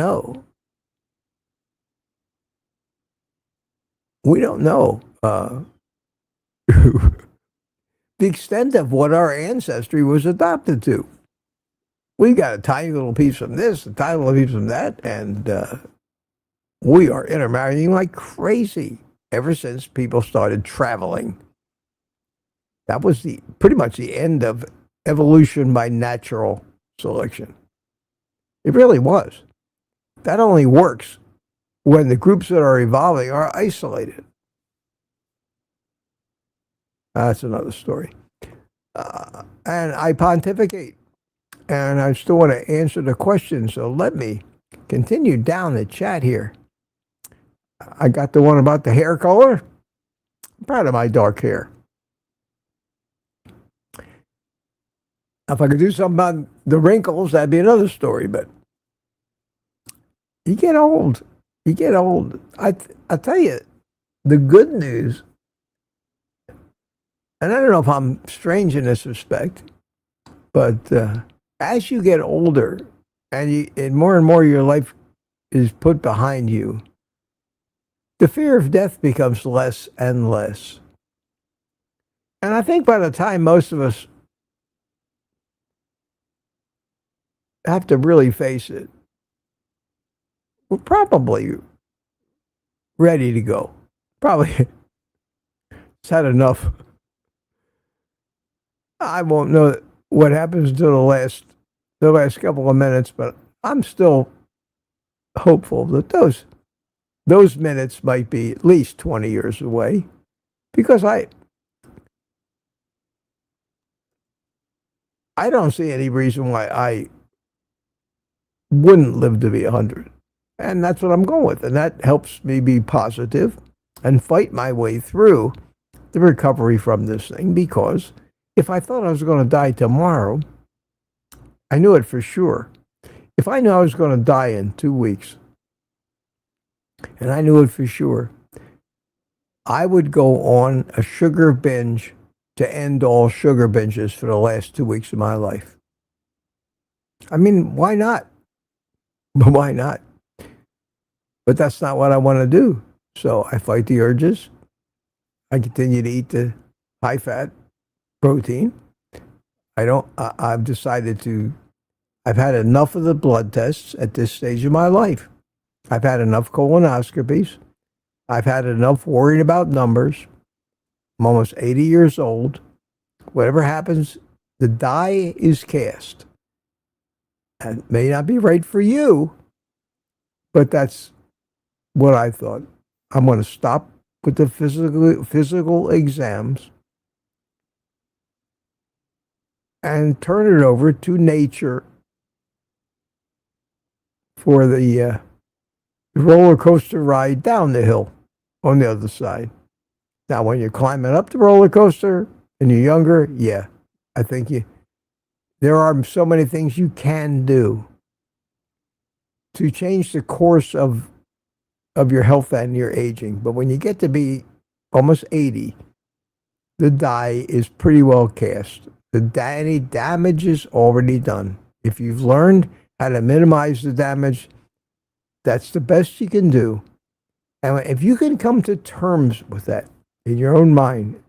know the extent of what our ancestry was adopted to. We got a tiny little piece from this, a tiny little piece from that, and we are intermarrying like crazy ever since people started traveling. That was pretty much the end of evolution by natural selection. It really was. That only works when the groups that are evolving are isolated. That's another story. And I pontificate, and I still want to answer the question, so let me continue down the chat here. I got the one about the hair color. I'm proud of my dark hair. If I could do something about the wrinkles, that'd be another story, but you get old. You get old. I tell you, the good news, and I don't know if I'm strange in this respect, but as you get older and more and more your life is put behind you, the fear of death becomes less and less. And I think by the time most of us have to really face it, we're probably ready to go. Probably it's had enough. I won't know what happens until the last couple of minutes, but I'm still hopeful that those minutes might be at least 20 years away, because I don't see any reason why I wouldn't live to be 100. And that's what I'm going with. And that helps me be positive and fight my way through the recovery from this thing, because if I thought I was going to die tomorrow, I knew it for sure. If I knew I was going to die in 2 weeks, and I knew it for sure, I would go on a sugar binge to end all sugar binges for the last 2 weeks of my life. I mean, why not? Why not? But that's not what I want to do. So I fight the urges. I continue to eat the high-fat protein. I've decided to I've had enough of the blood tests at this stage of my life. I've had enough colonoscopies. I've had enough worrying about numbers. I'm almost 80 years old. Whatever happens, the die is cast. And it may not be right for you, but that's what I thought. I'm going to stop with the physical exams and turn it over to nature for the roller coaster ride down the hill on the other side. Now, when you're climbing up the roller coaster and you're younger, yeah, I think there are so many things you can do to change the course of your health and your aging. But when you get to be almost 80, the die is pretty well cast. Any damage is already done. If you've learned how to minimize the damage, that's the best you can do. And if you can come to terms with that in your own mind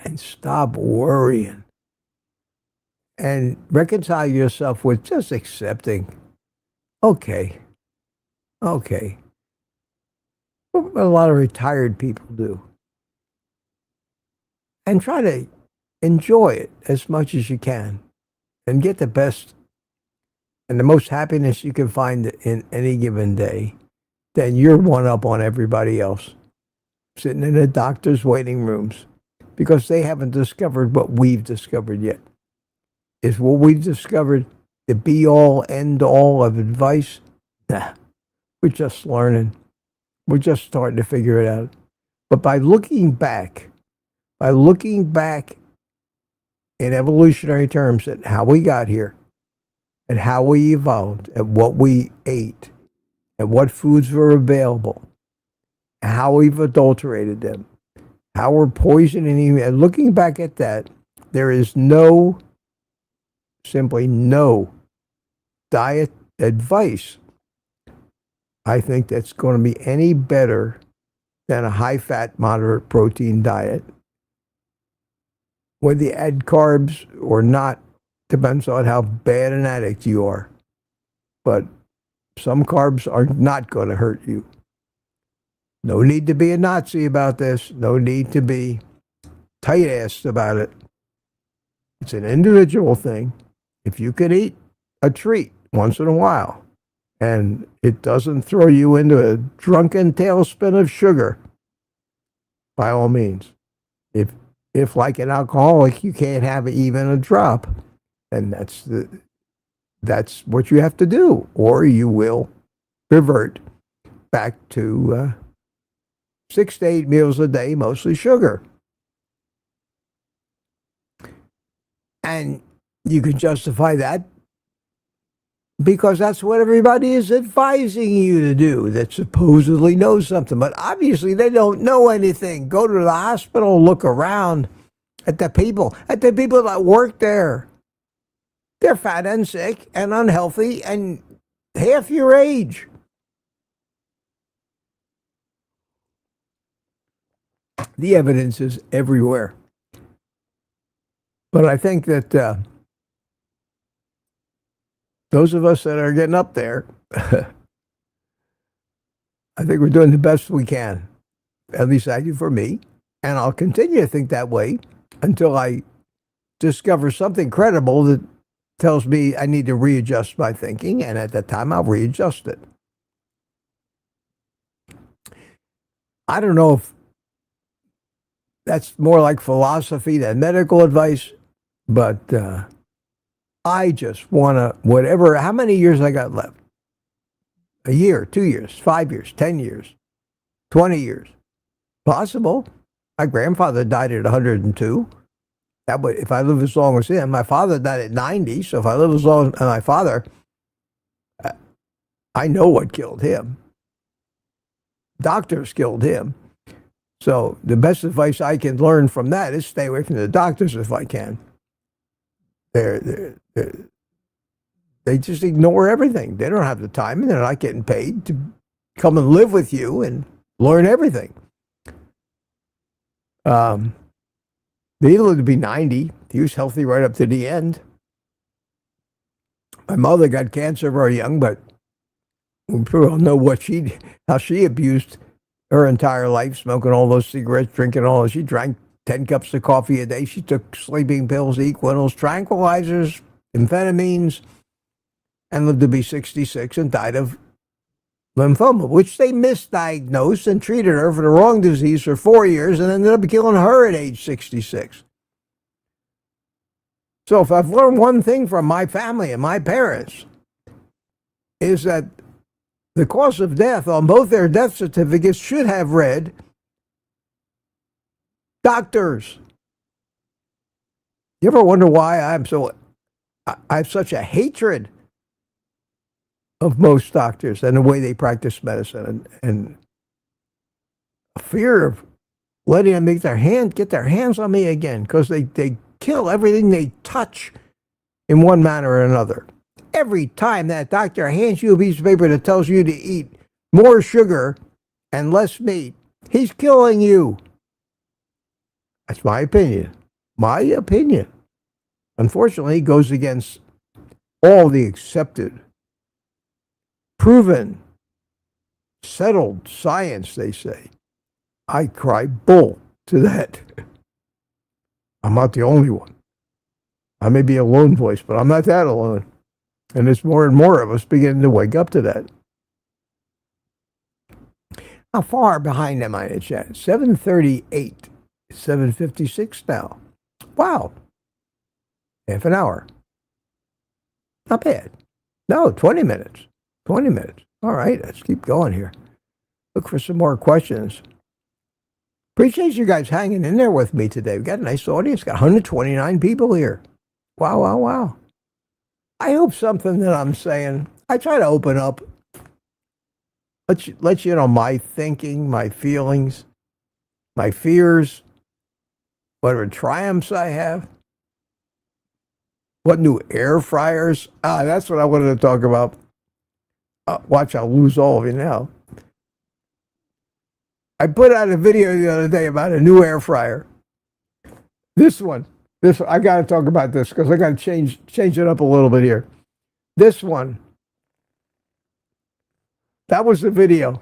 and stop worrying and reconcile yourself with just accepting, okay. What a lot of retired people do. And try to enjoy it as much as you can and get the best and the most happiness you can find in any given day. Then you're one up on everybody else sitting in the doctor's waiting rooms because they haven't discovered what we've discovered yet. Is what we've discovered the be-all, end-all of advice? Nah, we're just learning. We're just starting to figure it out. But by looking back in evolutionary terms at how we got here and how we evolved and what we ate and what foods were available and how we've adulterated them, how we're poisoning, and looking back at that, there is simply no diet advice, I think, that's going to be any better than a high-fat, moderate protein diet. Whether you add carbs or not depends on how bad an addict you are. But some carbs are not going to hurt you. No need to be a Nazi about this. No need to be tight-assed about it. It's an individual thing. If you can eat a treat once in a while and it doesn't throw you into a drunken tailspin of sugar, by all means. If like an alcoholic, you can't have even a drop, and that's what you have to do, or you will revert back to 6 to 8 meals a day, mostly sugar. And you can justify that because that's what everybody is advising you to do that supposedly knows something. But obviously they don't know anything. Go to the hospital, look around at the people that work there. They're fat and sick and unhealthy and half your age. The evidence is everywhere. But I think that those of us that are getting up there, I think we're doing the best we can. At least I do for me. And I'll continue to think that way until I discover something credible that tells me I need to readjust my thinking. And at that time, I'll readjust it. I don't know if that's more like philosophy than medical advice, but I just want to, how many years I got left? A year, 2 years, 5 years, 10 years, 20 years. Possible. My grandfather died at 102. That would, if I live as long as him. My father died at 90, so if I live as long as my father, I know what killed him. Doctors killed him. So the best advice I can learn from that is stay away from the doctors if I can. They just ignore everything. They don't have the time, and they're not getting paid to come and live with you and learn everything. He lived to be 90. He was healthy right up to the end. My mother got cancer very young, but we don't know how she abused her entire life, smoking all those cigarettes, drinking all. She drank 10 cups of coffee a day. She took sleeping pills, Equinals, tranquilizers, amphetamines, and lived to be 66 and died of lymphoma, which they misdiagnosed and treated her for the wrong disease for 4 years and ended up killing her at age 66. So if I've learned one thing from my family and my parents, is that the cause of death on both their death certificates should have read doctors. You ever wonder why I have such a hatred of most doctors and the way they practice medicine, and a fear of letting them get their hands on me again, because they kill everything they touch in one manner or another. Every time that doctor hands you a piece of paper that tells you to eat more sugar and less meat, he's killing you. That's my opinion. My opinion. Unfortunately, it goes against all the accepted, proven, settled science, they say. I cry bull to that. I'm not the only one. I may be a lone voice, but I'm not that alone. And there's more and more of us beginning to wake up to that. How far behind am I in chat? 7:38. 7:56 now. Wow. Half an hour. Not bad. No, 20 minutes. 20 minutes. All right, let's keep going here. Look for some more questions. Appreciate you guys hanging in there with me today. We've got a nice audience. Got 129 people here. Wow, wow, wow. I hope something that I'm saying, I try to open up, let you know my thinking, my feelings, my fears, whatever triumphs I have, what new air fryers. That's what I wanted to talk about. Watch, I'll lose all of you now. I put out a video the other day about a new air fryer. This one, I got to talk about this because I got to change it up a little bit here. This one, that was the video.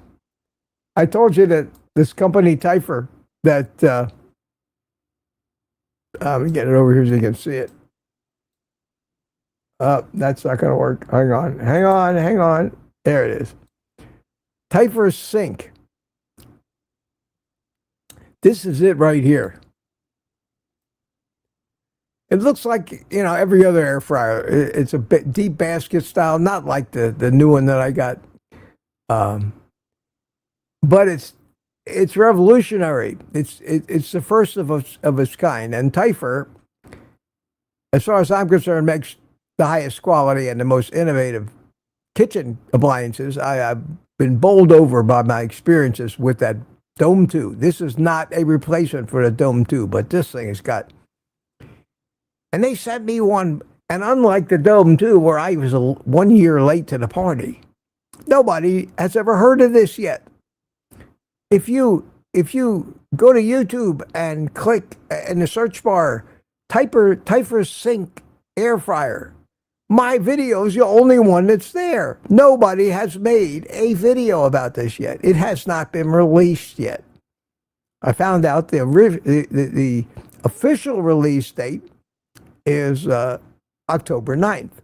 I told you that this company, Dietary, that, let me get it over here so you can see it. That's not going to work. Hang on. There it is. Dietary sink. This is it right here. It looks like, every other air fryer. It's a bit deep basket style, not like the new one that I got. But it's revolutionary. It's the first of its kind. And Dietary, as far as I'm concerned, makes the highest quality and the most innovative kitchen appliances. I've been bowled over by my experiences with that Dome 2. This is not a replacement for the Dome 2, but this thing has got. And they sent me one, and unlike the Dome 2, where I was 1 year late to the party, nobody has ever heard of this yet. If you go to YouTube and click in the search bar, Dietary sink air fryer, my video is the only one that's there. Nobody has made a video about this yet. It has not been released yet. I found out the official release date is October 9th.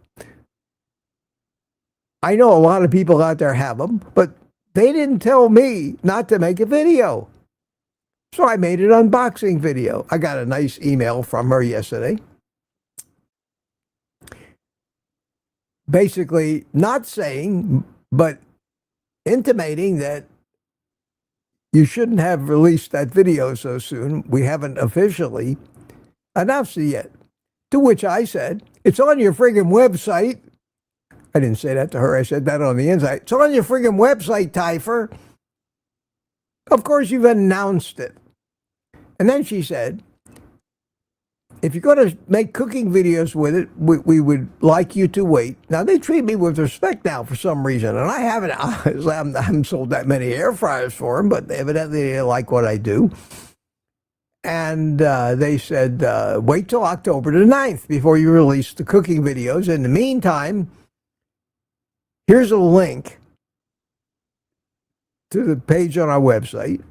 I know a lot of people out there have them, but they didn't tell me not to make a video. So I made an unboxing video. I got a nice email from her yesterday. Basically, not saying, but intimating that you shouldn't have released that video so soon. We haven't officially announced it yet. To which I said, it's on your friggin' website. I didn't say that to her. I said that on the inside. It's on your friggin' website, Dietary. Of course, you've announced it. And then she said, if you're going to make cooking videos with it, we would like you to wait. Now, they treat me with respect now for some reason, and I haven't sold that many air fryers for them, but evidently they like what I do. And they said, wait till October the 9th before you release the cooking videos. In the meantime, Here's a link to the page on our website.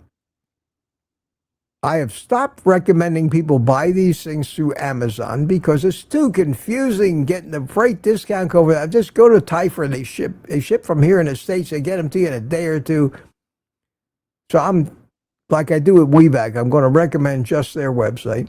I have stopped recommending people buy these things through Amazon because it's too confusing getting the freight discount code. I just go to Tyfer and they ship from here in the States. They get them to you in a day or two. So I'm, like I do with WeBack, I'm going to recommend just their website.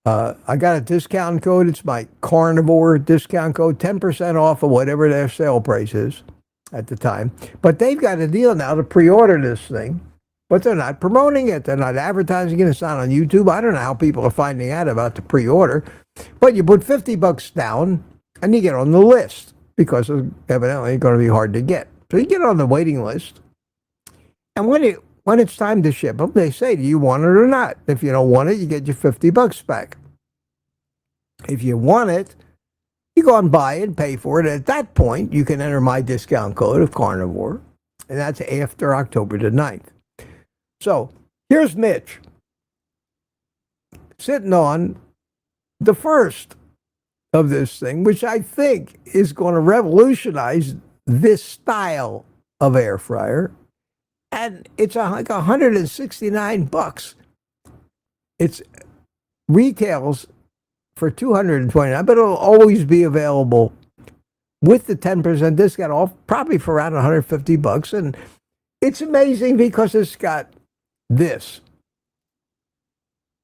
I got a discount code. It's my Carnivore discount code, 10% off of whatever their sale price is at the time. But they've got a deal now to pre-order this thing. But they're not promoting it. They're not advertising it. It's not on YouTube. I don't know how people are finding out about the pre-order. But you put $50 down and you get on the list because it's evidently going to be hard to get. So you get on the waiting list. And when it's time to ship them, they say, do you want it or not? If you don't want it, you get your $50 back. If you want it, you go and buy it and pay for it. At that point, you can enter my discount code of Carnivore. And that's after October the 9th. So here's Mitch sitting on the first of this thing, which I think is going to revolutionize this style of air fryer. And it's like $169. It's retails for $229, but it'll always be available with the 10% discount off, probably for around $150. And it's amazing because it's got this.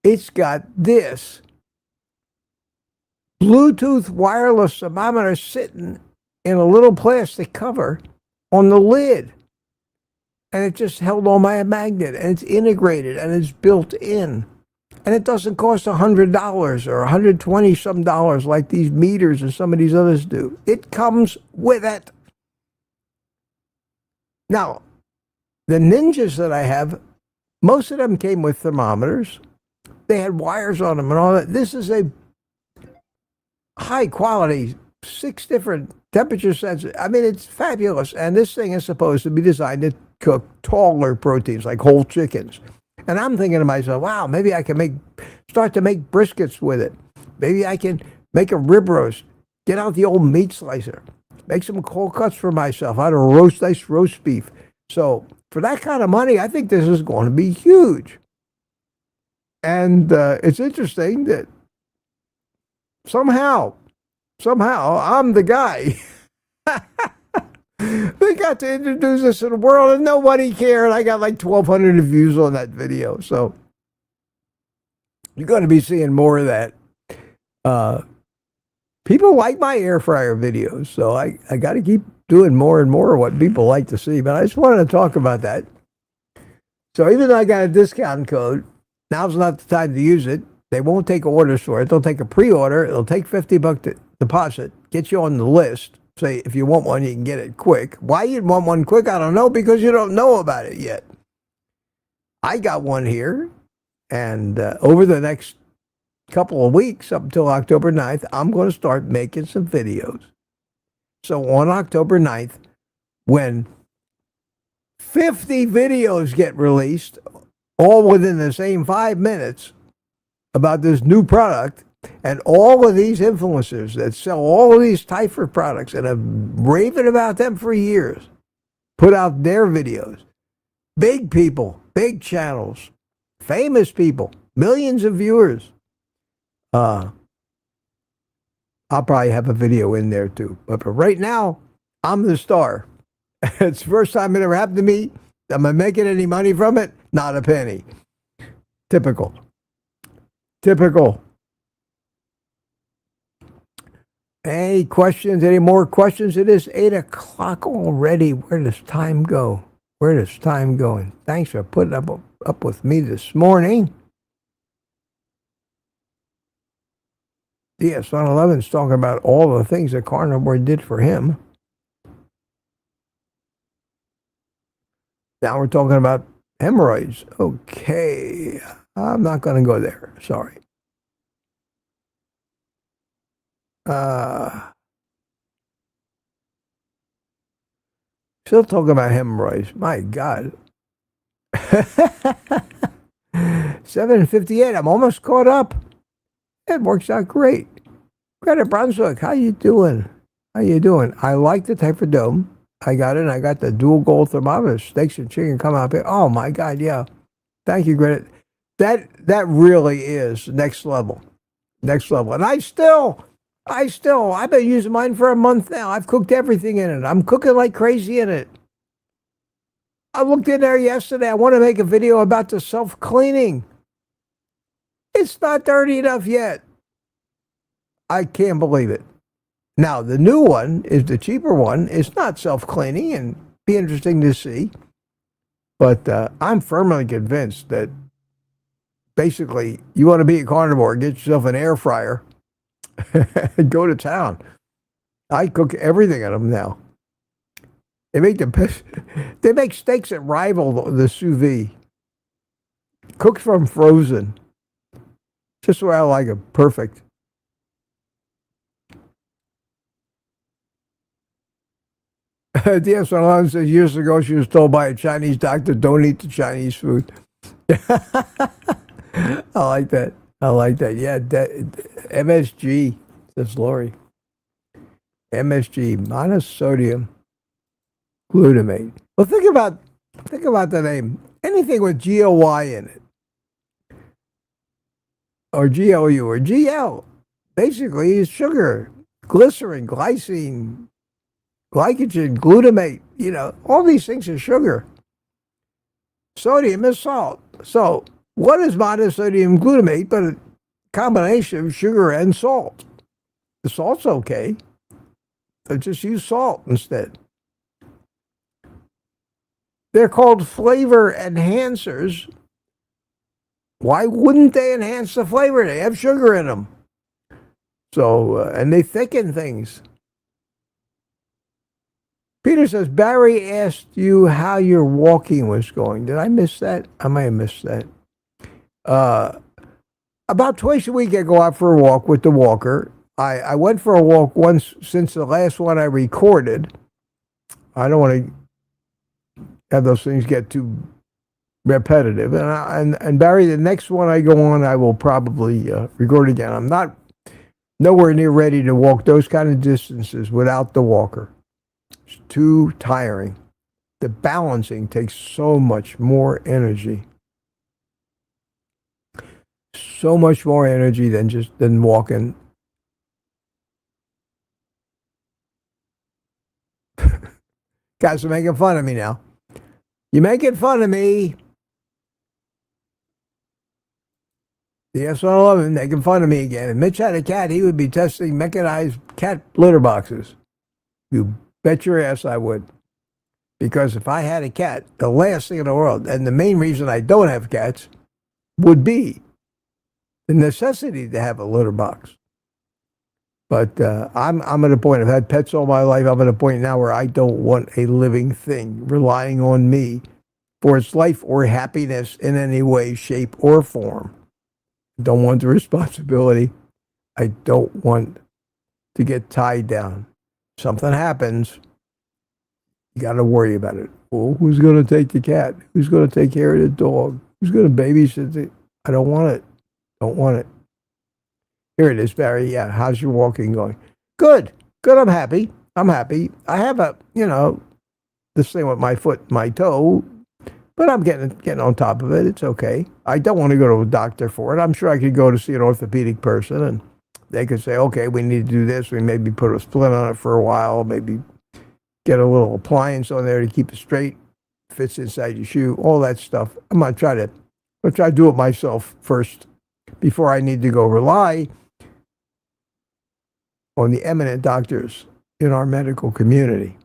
It's got this Bluetooth wireless thermometer sitting in a little plastic cover on the lid. And it just held on by a magnet. And it's integrated and it's built in. And it doesn't cost $100 or $120-some like these meters and some of these others do. It comes with it. Now, the Ninjas that I have, most of them came with thermometers. They had wires on them and all that. This is a high quality, 6 different temperature sensors. I mean, it's fabulous. And this thing is supposed to be designed to cook taller proteins like whole chickens. And I'm thinking to myself, wow, maybe I can start to make briskets with it. Maybe I can make a rib roast, get out the old meat slicer, make some cold cuts for myself out of nice roast beef. So for that kind of money, I think this is going to be huge. And it's interesting that somehow I'm the guy. They got to introduce us to the world and nobody cared. I got like 1,200 views on that video. So you're going to be seeing more of that. People like my air fryer videos. So I got to keep doing more and more of what people like to see. But I just wanted to talk about that. So even though I got a discount code, now's not the time to use it. They won't take orders for it. They'll take a pre-order. It'll take $50 deposit, get you on the list. Say, if you want one, you can get it quick. Why you'd want one quick, I don't know, because you don't know about it yet. I got one here, and over the next couple of weeks, up until October 9th, I'm going to start making some videos. So on October 9th, when 50 videos get released, all within the same 5 minutes, about this new product, and all of these influencers that sell all of these Tyfer products and have raved about them for years, put out their videos. Big people, big channels, famous people, millions of viewers. I'll probably have a video in there too. But for right now, I'm the star. It's the first time it ever happened to me. Am I making any money from it? Not a penny. Typical. Any questions? Any more questions? It is 8 o'clock already. Where does time go? And thanks for putting up with me this morning. DS 111's talking about all the things that Carnivore did for him. Now we're talking about hemorrhoids. Okay. I'm not going to go there. Sorry. Still talking about hemorrhoids. My God. 7:58. I'm almost caught up. It works out great. Greta Brunswick, how you doing? How you doing? I like the Type Dome. I got it. And I got the dual gold thermometer. Steaks and chicken come out here. Oh my God, yeah. Thank you, Greta. That really is next level. Next level. And I've been using mine for a month now. I've cooked everything in it. I'm cooking like crazy in it. I looked in there yesterday. I want to make a video about the self-cleaning. It's not dirty enough yet. I can't believe it. Now, the new one is the cheaper one. It's not self-cleaning and be interesting to see. But I'm firmly convinced that basically you want to be a carnivore, get yourself an air fryer and go to town. I cook everything in them now. They make steaks that rival the sous vide. Cooked from frozen. Just the way I like it. Perfect. DS Alon says years ago she was told by a Chinese doctor, don't eat the Chinese food. I like that. I like that. Yeah, MSG, says Lori. MSG, monosodium glutamate. Well, think about the name. Anything with GOY in it, or GLU, or GL, basically is sugar, glycerin, glycine, glycogen, glutamate. You know, all these things are sugar. Sodium is salt. So what is monosodium glutamate but a combination of sugar and salt? The salt's okay, but just use salt instead. They're called flavor enhancers. Why wouldn't they enhance the flavor? They have sugar in them. So, and they thicken things. Peter says, Barry asked you how your walking was going. Did I miss that? I might have missed that. About twice a week I go out for a walk with the walker. I went for a walk once since the last one I recorded. I don't want to have those things get too repetitive. And Barry, the next one I go on, I will probably record again. I'm not nowhere near ready to walk those kind of distances without the walker. It's too tiring. The balancing takes so much more energy. So much more energy than walking. Guys are making fun of me now. You're making fun of me. The S111 making fun of me again. If Mitch had a cat, he would be testing mechanized cat litter boxes. You bet your ass I would. Because if I had a cat, the last thing in the world, and the main reason I don't have cats, would be the necessity to have a litter box. But I'm at a point, I've had pets all my life, I'm at a point now where I don't want a living thing relying on me for its life or happiness in any way, shape, or form. I don't want the responsibility. I don't want to get tied down. Something happens, you got to worry about it. Well, who's going to take the cat? Who's going to take care of the dog? Who's going to babysit it? I don't want it. Don't want it. Here it is, Barry. Yeah, how's your walking going? Good. Good. I'm happy. I have this thing with my foot, my toe, but I'm getting on top of it. It's okay. I don't want to go to a doctor for it. I'm sure I could go to see an orthopedic person and they could say, okay, we need to do this. We maybe put a splint on it for a while, maybe get a little appliance on there to keep it straight, fits inside your shoe, all that stuff. I'm going to try to do it myself first before I need to go rely on the eminent doctors in our medical community.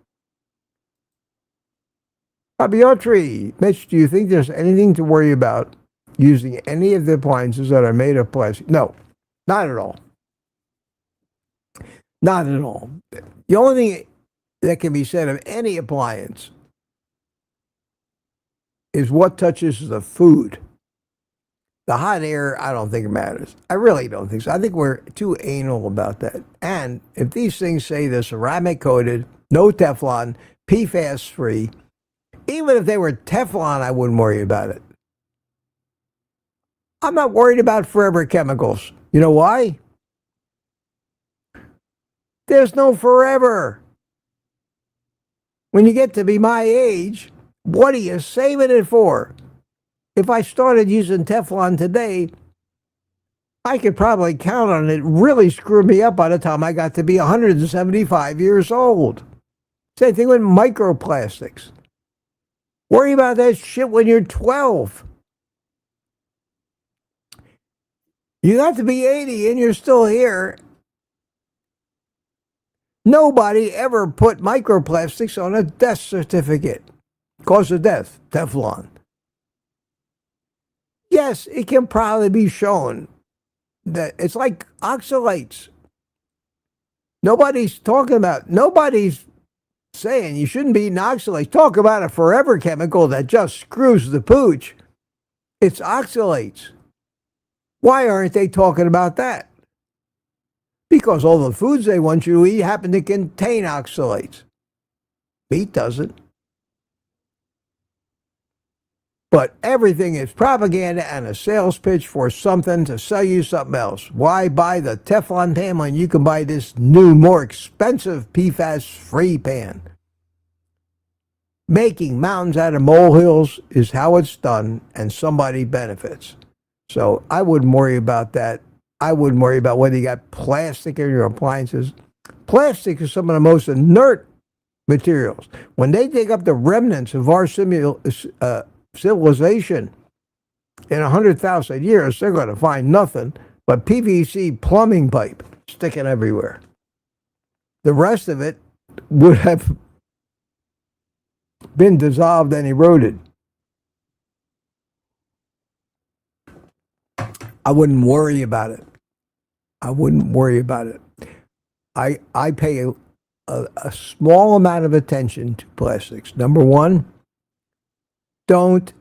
Dietary, Mitch, do you think there's anything to worry about using any of the appliances that are made of plastic? No, not at all. Not at all. The only thing that can be said of any appliance is what touches the food. The hot air, I don't think it matters. I really don't think so. I think we're too anal about that. And if these things say they're ceramic coated, no Teflon, PFAS free, even if they were Teflon, I wouldn't worry about it. I'm not worried about forever chemicals. You know why? There's no forever. When you get to be my age, what are you saving it for? If I started using Teflon today, I could probably count on it really screw me up by the time I got to be 175 years old. Same thing with microplastics. Worry about that shit when you're 12. You got to be 80 and you're still here. Nobody ever put microplastics on a death certificate. Cause of death, Teflon. Yes, it can probably be shown that it's like oxalates. Nobody's saying you shouldn't be eating oxalates. Talk about a forever chemical that just screws the pooch. It's oxalates. Why aren't they talking about that? Because all the foods they want you to eat happen to contain oxalates. Meat doesn't. But everything is propaganda and a sales pitch for something to sell you something else. Why buy the Teflon pan when you can buy this new, more expensive PFAS-free pan? Making mountains out of molehills is how it's done, and somebody benefits. So I wouldn't worry about that. I wouldn't worry about whether you got plastic in your appliances. Plastic is some of the most inert materials. When they dig up the remnants of our civilization in 100,000 years, they're going to find nothing but PVC plumbing pipe sticking everywhere. The rest of it would have been dissolved and eroded. I wouldn't worry about it. I wouldn't worry about it. I pay a small amount of attention to plastics. Number one, don't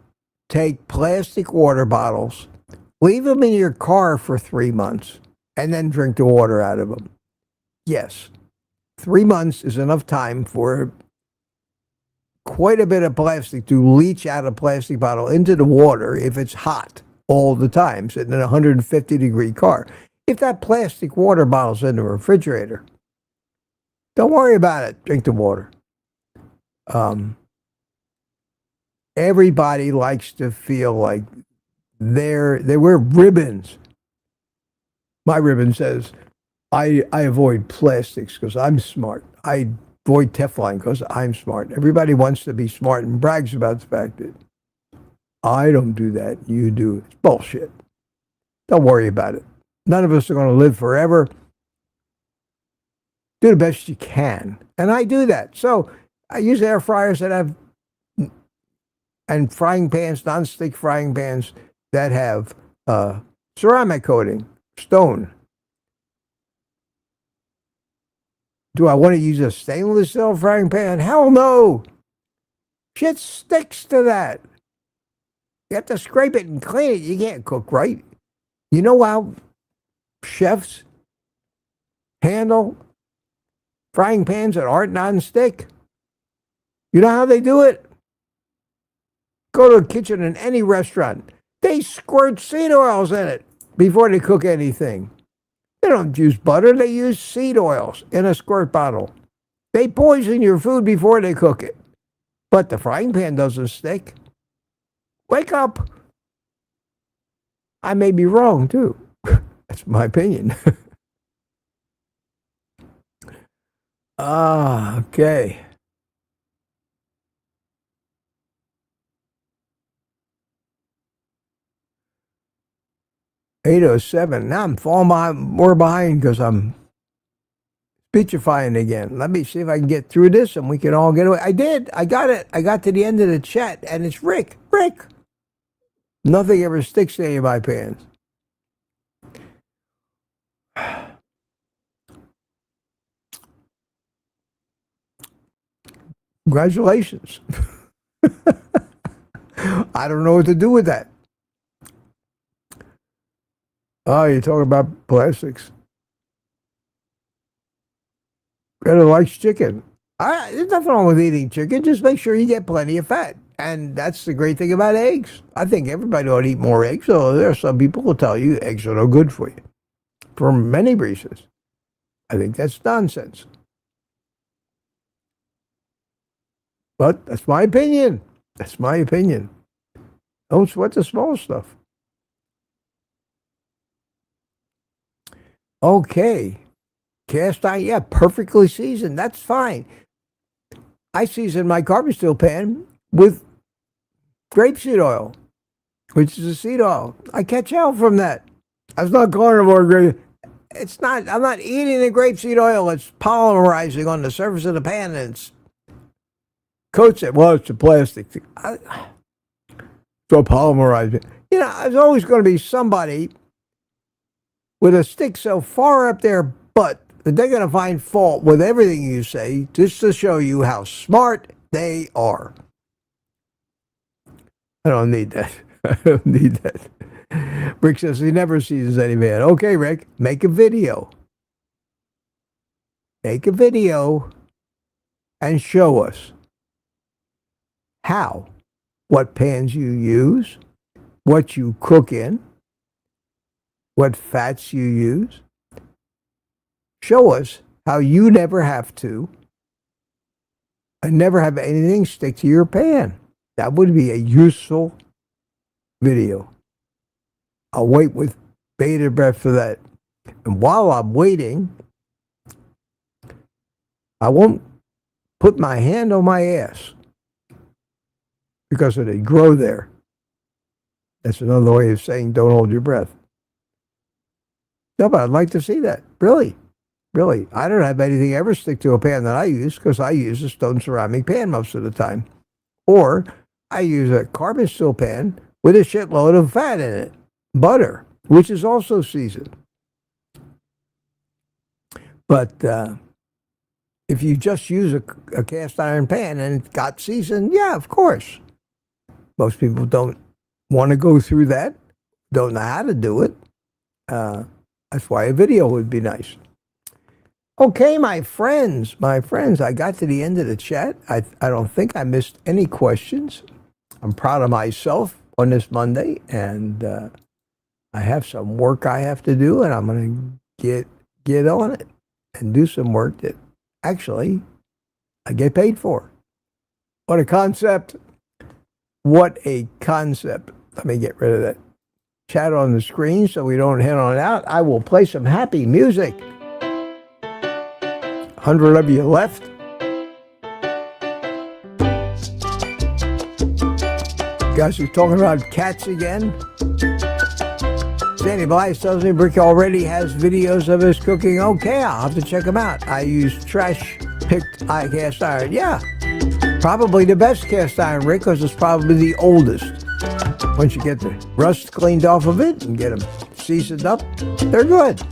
take plastic water bottles, leave them in your car for 3 months, and then drink the water out of them. Yes, 3 months is enough time for quite a bit of plastic to leach out a plastic bottle into the water if it's hot all the time, sitting in a 150-degree car. If that plastic water bottle's in the refrigerator, don't worry about it. Drink the water. Everybody likes to feel like they wear ribbons. My ribbon says, I avoid plastics because I'm smart. I avoid Teflon because I'm smart. Everybody wants to be smart and brags about the fact that I don't do that. You do. It's bullshit. Don't worry about it. None of us are going to live forever. Do the best you can. And I do that. So I use air fryers that have, and frying pans, non-stick frying pans that have ceramic coating, stone. Do I want to use a stainless steel frying pan? Hell no. Shit sticks to that. You have to scrape it and clean it. You can't cook right. You know how chefs handle frying pans that aren't non-stick? You know how they do it? Go to a kitchen in any restaurant. They squirt seed oils in it before they cook anything. They don't use butter. They use seed oils in a squirt bottle. They poison your food before they cook it. But the frying pan doesn't stick. Wake up. I may be wrong, too. That's my opinion. Okay. $8:07. Now I'm falling more behind because I'm speechifying again. Let me see if I can get through this and we can all get away. I did. I got it. I got to the end of the chat and it's Rick. Rick. Nothing ever sticks to any of my pants. Congratulations. I don't know what to do with that. Oh, you're talking about plastics. Better likes chicken. There's nothing wrong with eating chicken. Just make sure you get plenty of fat. And that's the great thing about eggs. I think everybody ought to eat more eggs. So there are some people who tell you eggs are no good for you. For many reasons. I think that's nonsense. But that's my opinion. That's my opinion. Don't sweat the small stuff. Okay. Cast iron, yeah, perfectly seasoned. That's fine. I season my carbon steel pan with grapeseed oil, which is a seed oil. I catch hell from that. That's not carnivore grape. It's not. I'm not eating the grapeseed oil. It's polymerizing on the surface of the pan and it's coats it. Well, it's a plastic thing. So polymerizing. You know, there's always going to be somebody with a stick so far up their butt that they're going to find fault with everything you say just to show you how smart they are. I don't need that. I don't need that. Rick says he never sees any man. Okay, Rick, make a video. Make a video and show us how, what pans you use, what you cook in, what fats you use. Show us how you never have to and never have anything stick to your pan. That would be a useful video. I'll wait with bated breath for that. And while I'm waiting, I won't put my hand on my ass because it'd grow there. That's another way of saying don't hold your breath. No, but I'd like to see that. Really. Really. I don't have anything ever stick to a pan that I use because I use a stone ceramic pan most of the time. Or I use a carbon steel pan with a shitload of fat in it. Butter, which is also seasoned. But if you just use a cast iron pan and it got seasoned, yeah, of course. Most people don't want to go through that, don't know how to do it. That's why a video would be nice. Okay, my friends, I got to the end of the chat. I don't think I missed any questions. I'm proud of myself on this Monday, and I have some work I have to do, and I'm going to get on it and do some work that actually I get paid for. What a concept. What a concept. Let me get rid of that chat on the screen so we don't head on out. I will play some happy music. 100 of you left. You guys are talking about cats again. Sandy Blythe tells me Rick already has videos of his cooking. Okay, I'll have to check them out. I use trash-picked cast iron. Yeah, probably the best cast iron, Rick, because it's probably the oldest. Once you get the rust cleaned off of it and get them seasoned up, they're good.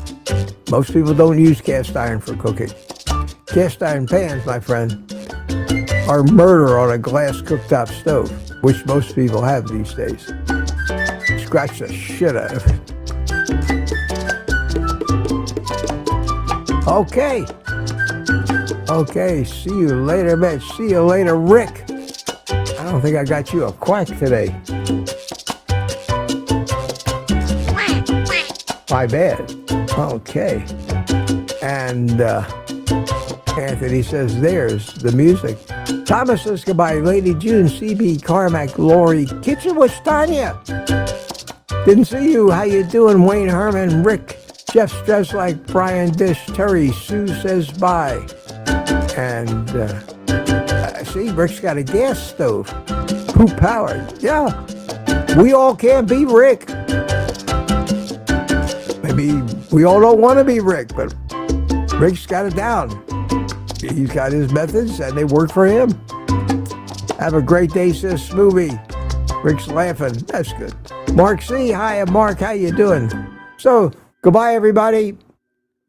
Most people don't use cast iron for cooking. Cast iron pans, my friend, are murder on a glass cooktop stove, which most people have these days. Scratch the shit out of it. Okay. Okay, see you later, Mitch. See you later, Rick. I don't think I got you a quack today. My bad. Okay. And Anthony says, there's the music. Thomas says goodbye. Lady June, CB, Carmack, Lori, Kitchen with Tanya. Didn't see you. How you doing, Wayne Herman, Rick, Jeff Stress like Brian Dish, Terry, Sue says bye. And see, Rick's got a gas stove. Who powered? Yeah. We all can't be Rick. Maybe we all don't want to be Rick, but Rick's got it down. He's got his methods, and they work for him. Have a great day, says Smoothie. Rick's laughing. That's good. Mark C. Hi, Mark. How you doing? So, goodbye, everybody.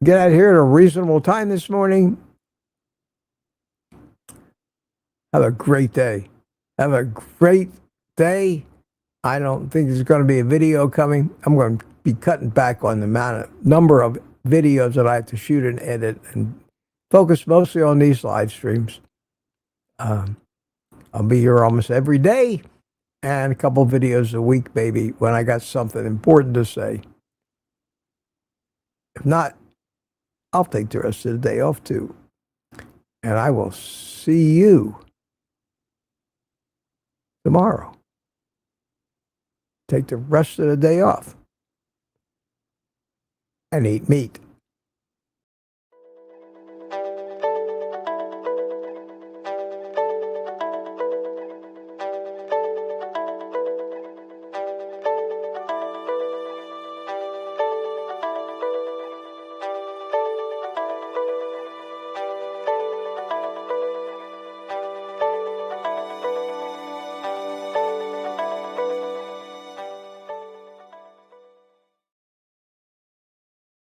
Get out here at a reasonable time this morning. Have a great day. Have a great day. I don't think there's going to be a video coming. I'm going to be cutting back on the number of videos that I have to shoot and edit and focus mostly on these live streams. I'll be here almost every day and a couple videos a week, maybe, when I got something important to say. If not, I'll take the rest of the day off too. And I will see you tomorrow. Take the rest of the day off and eat meat.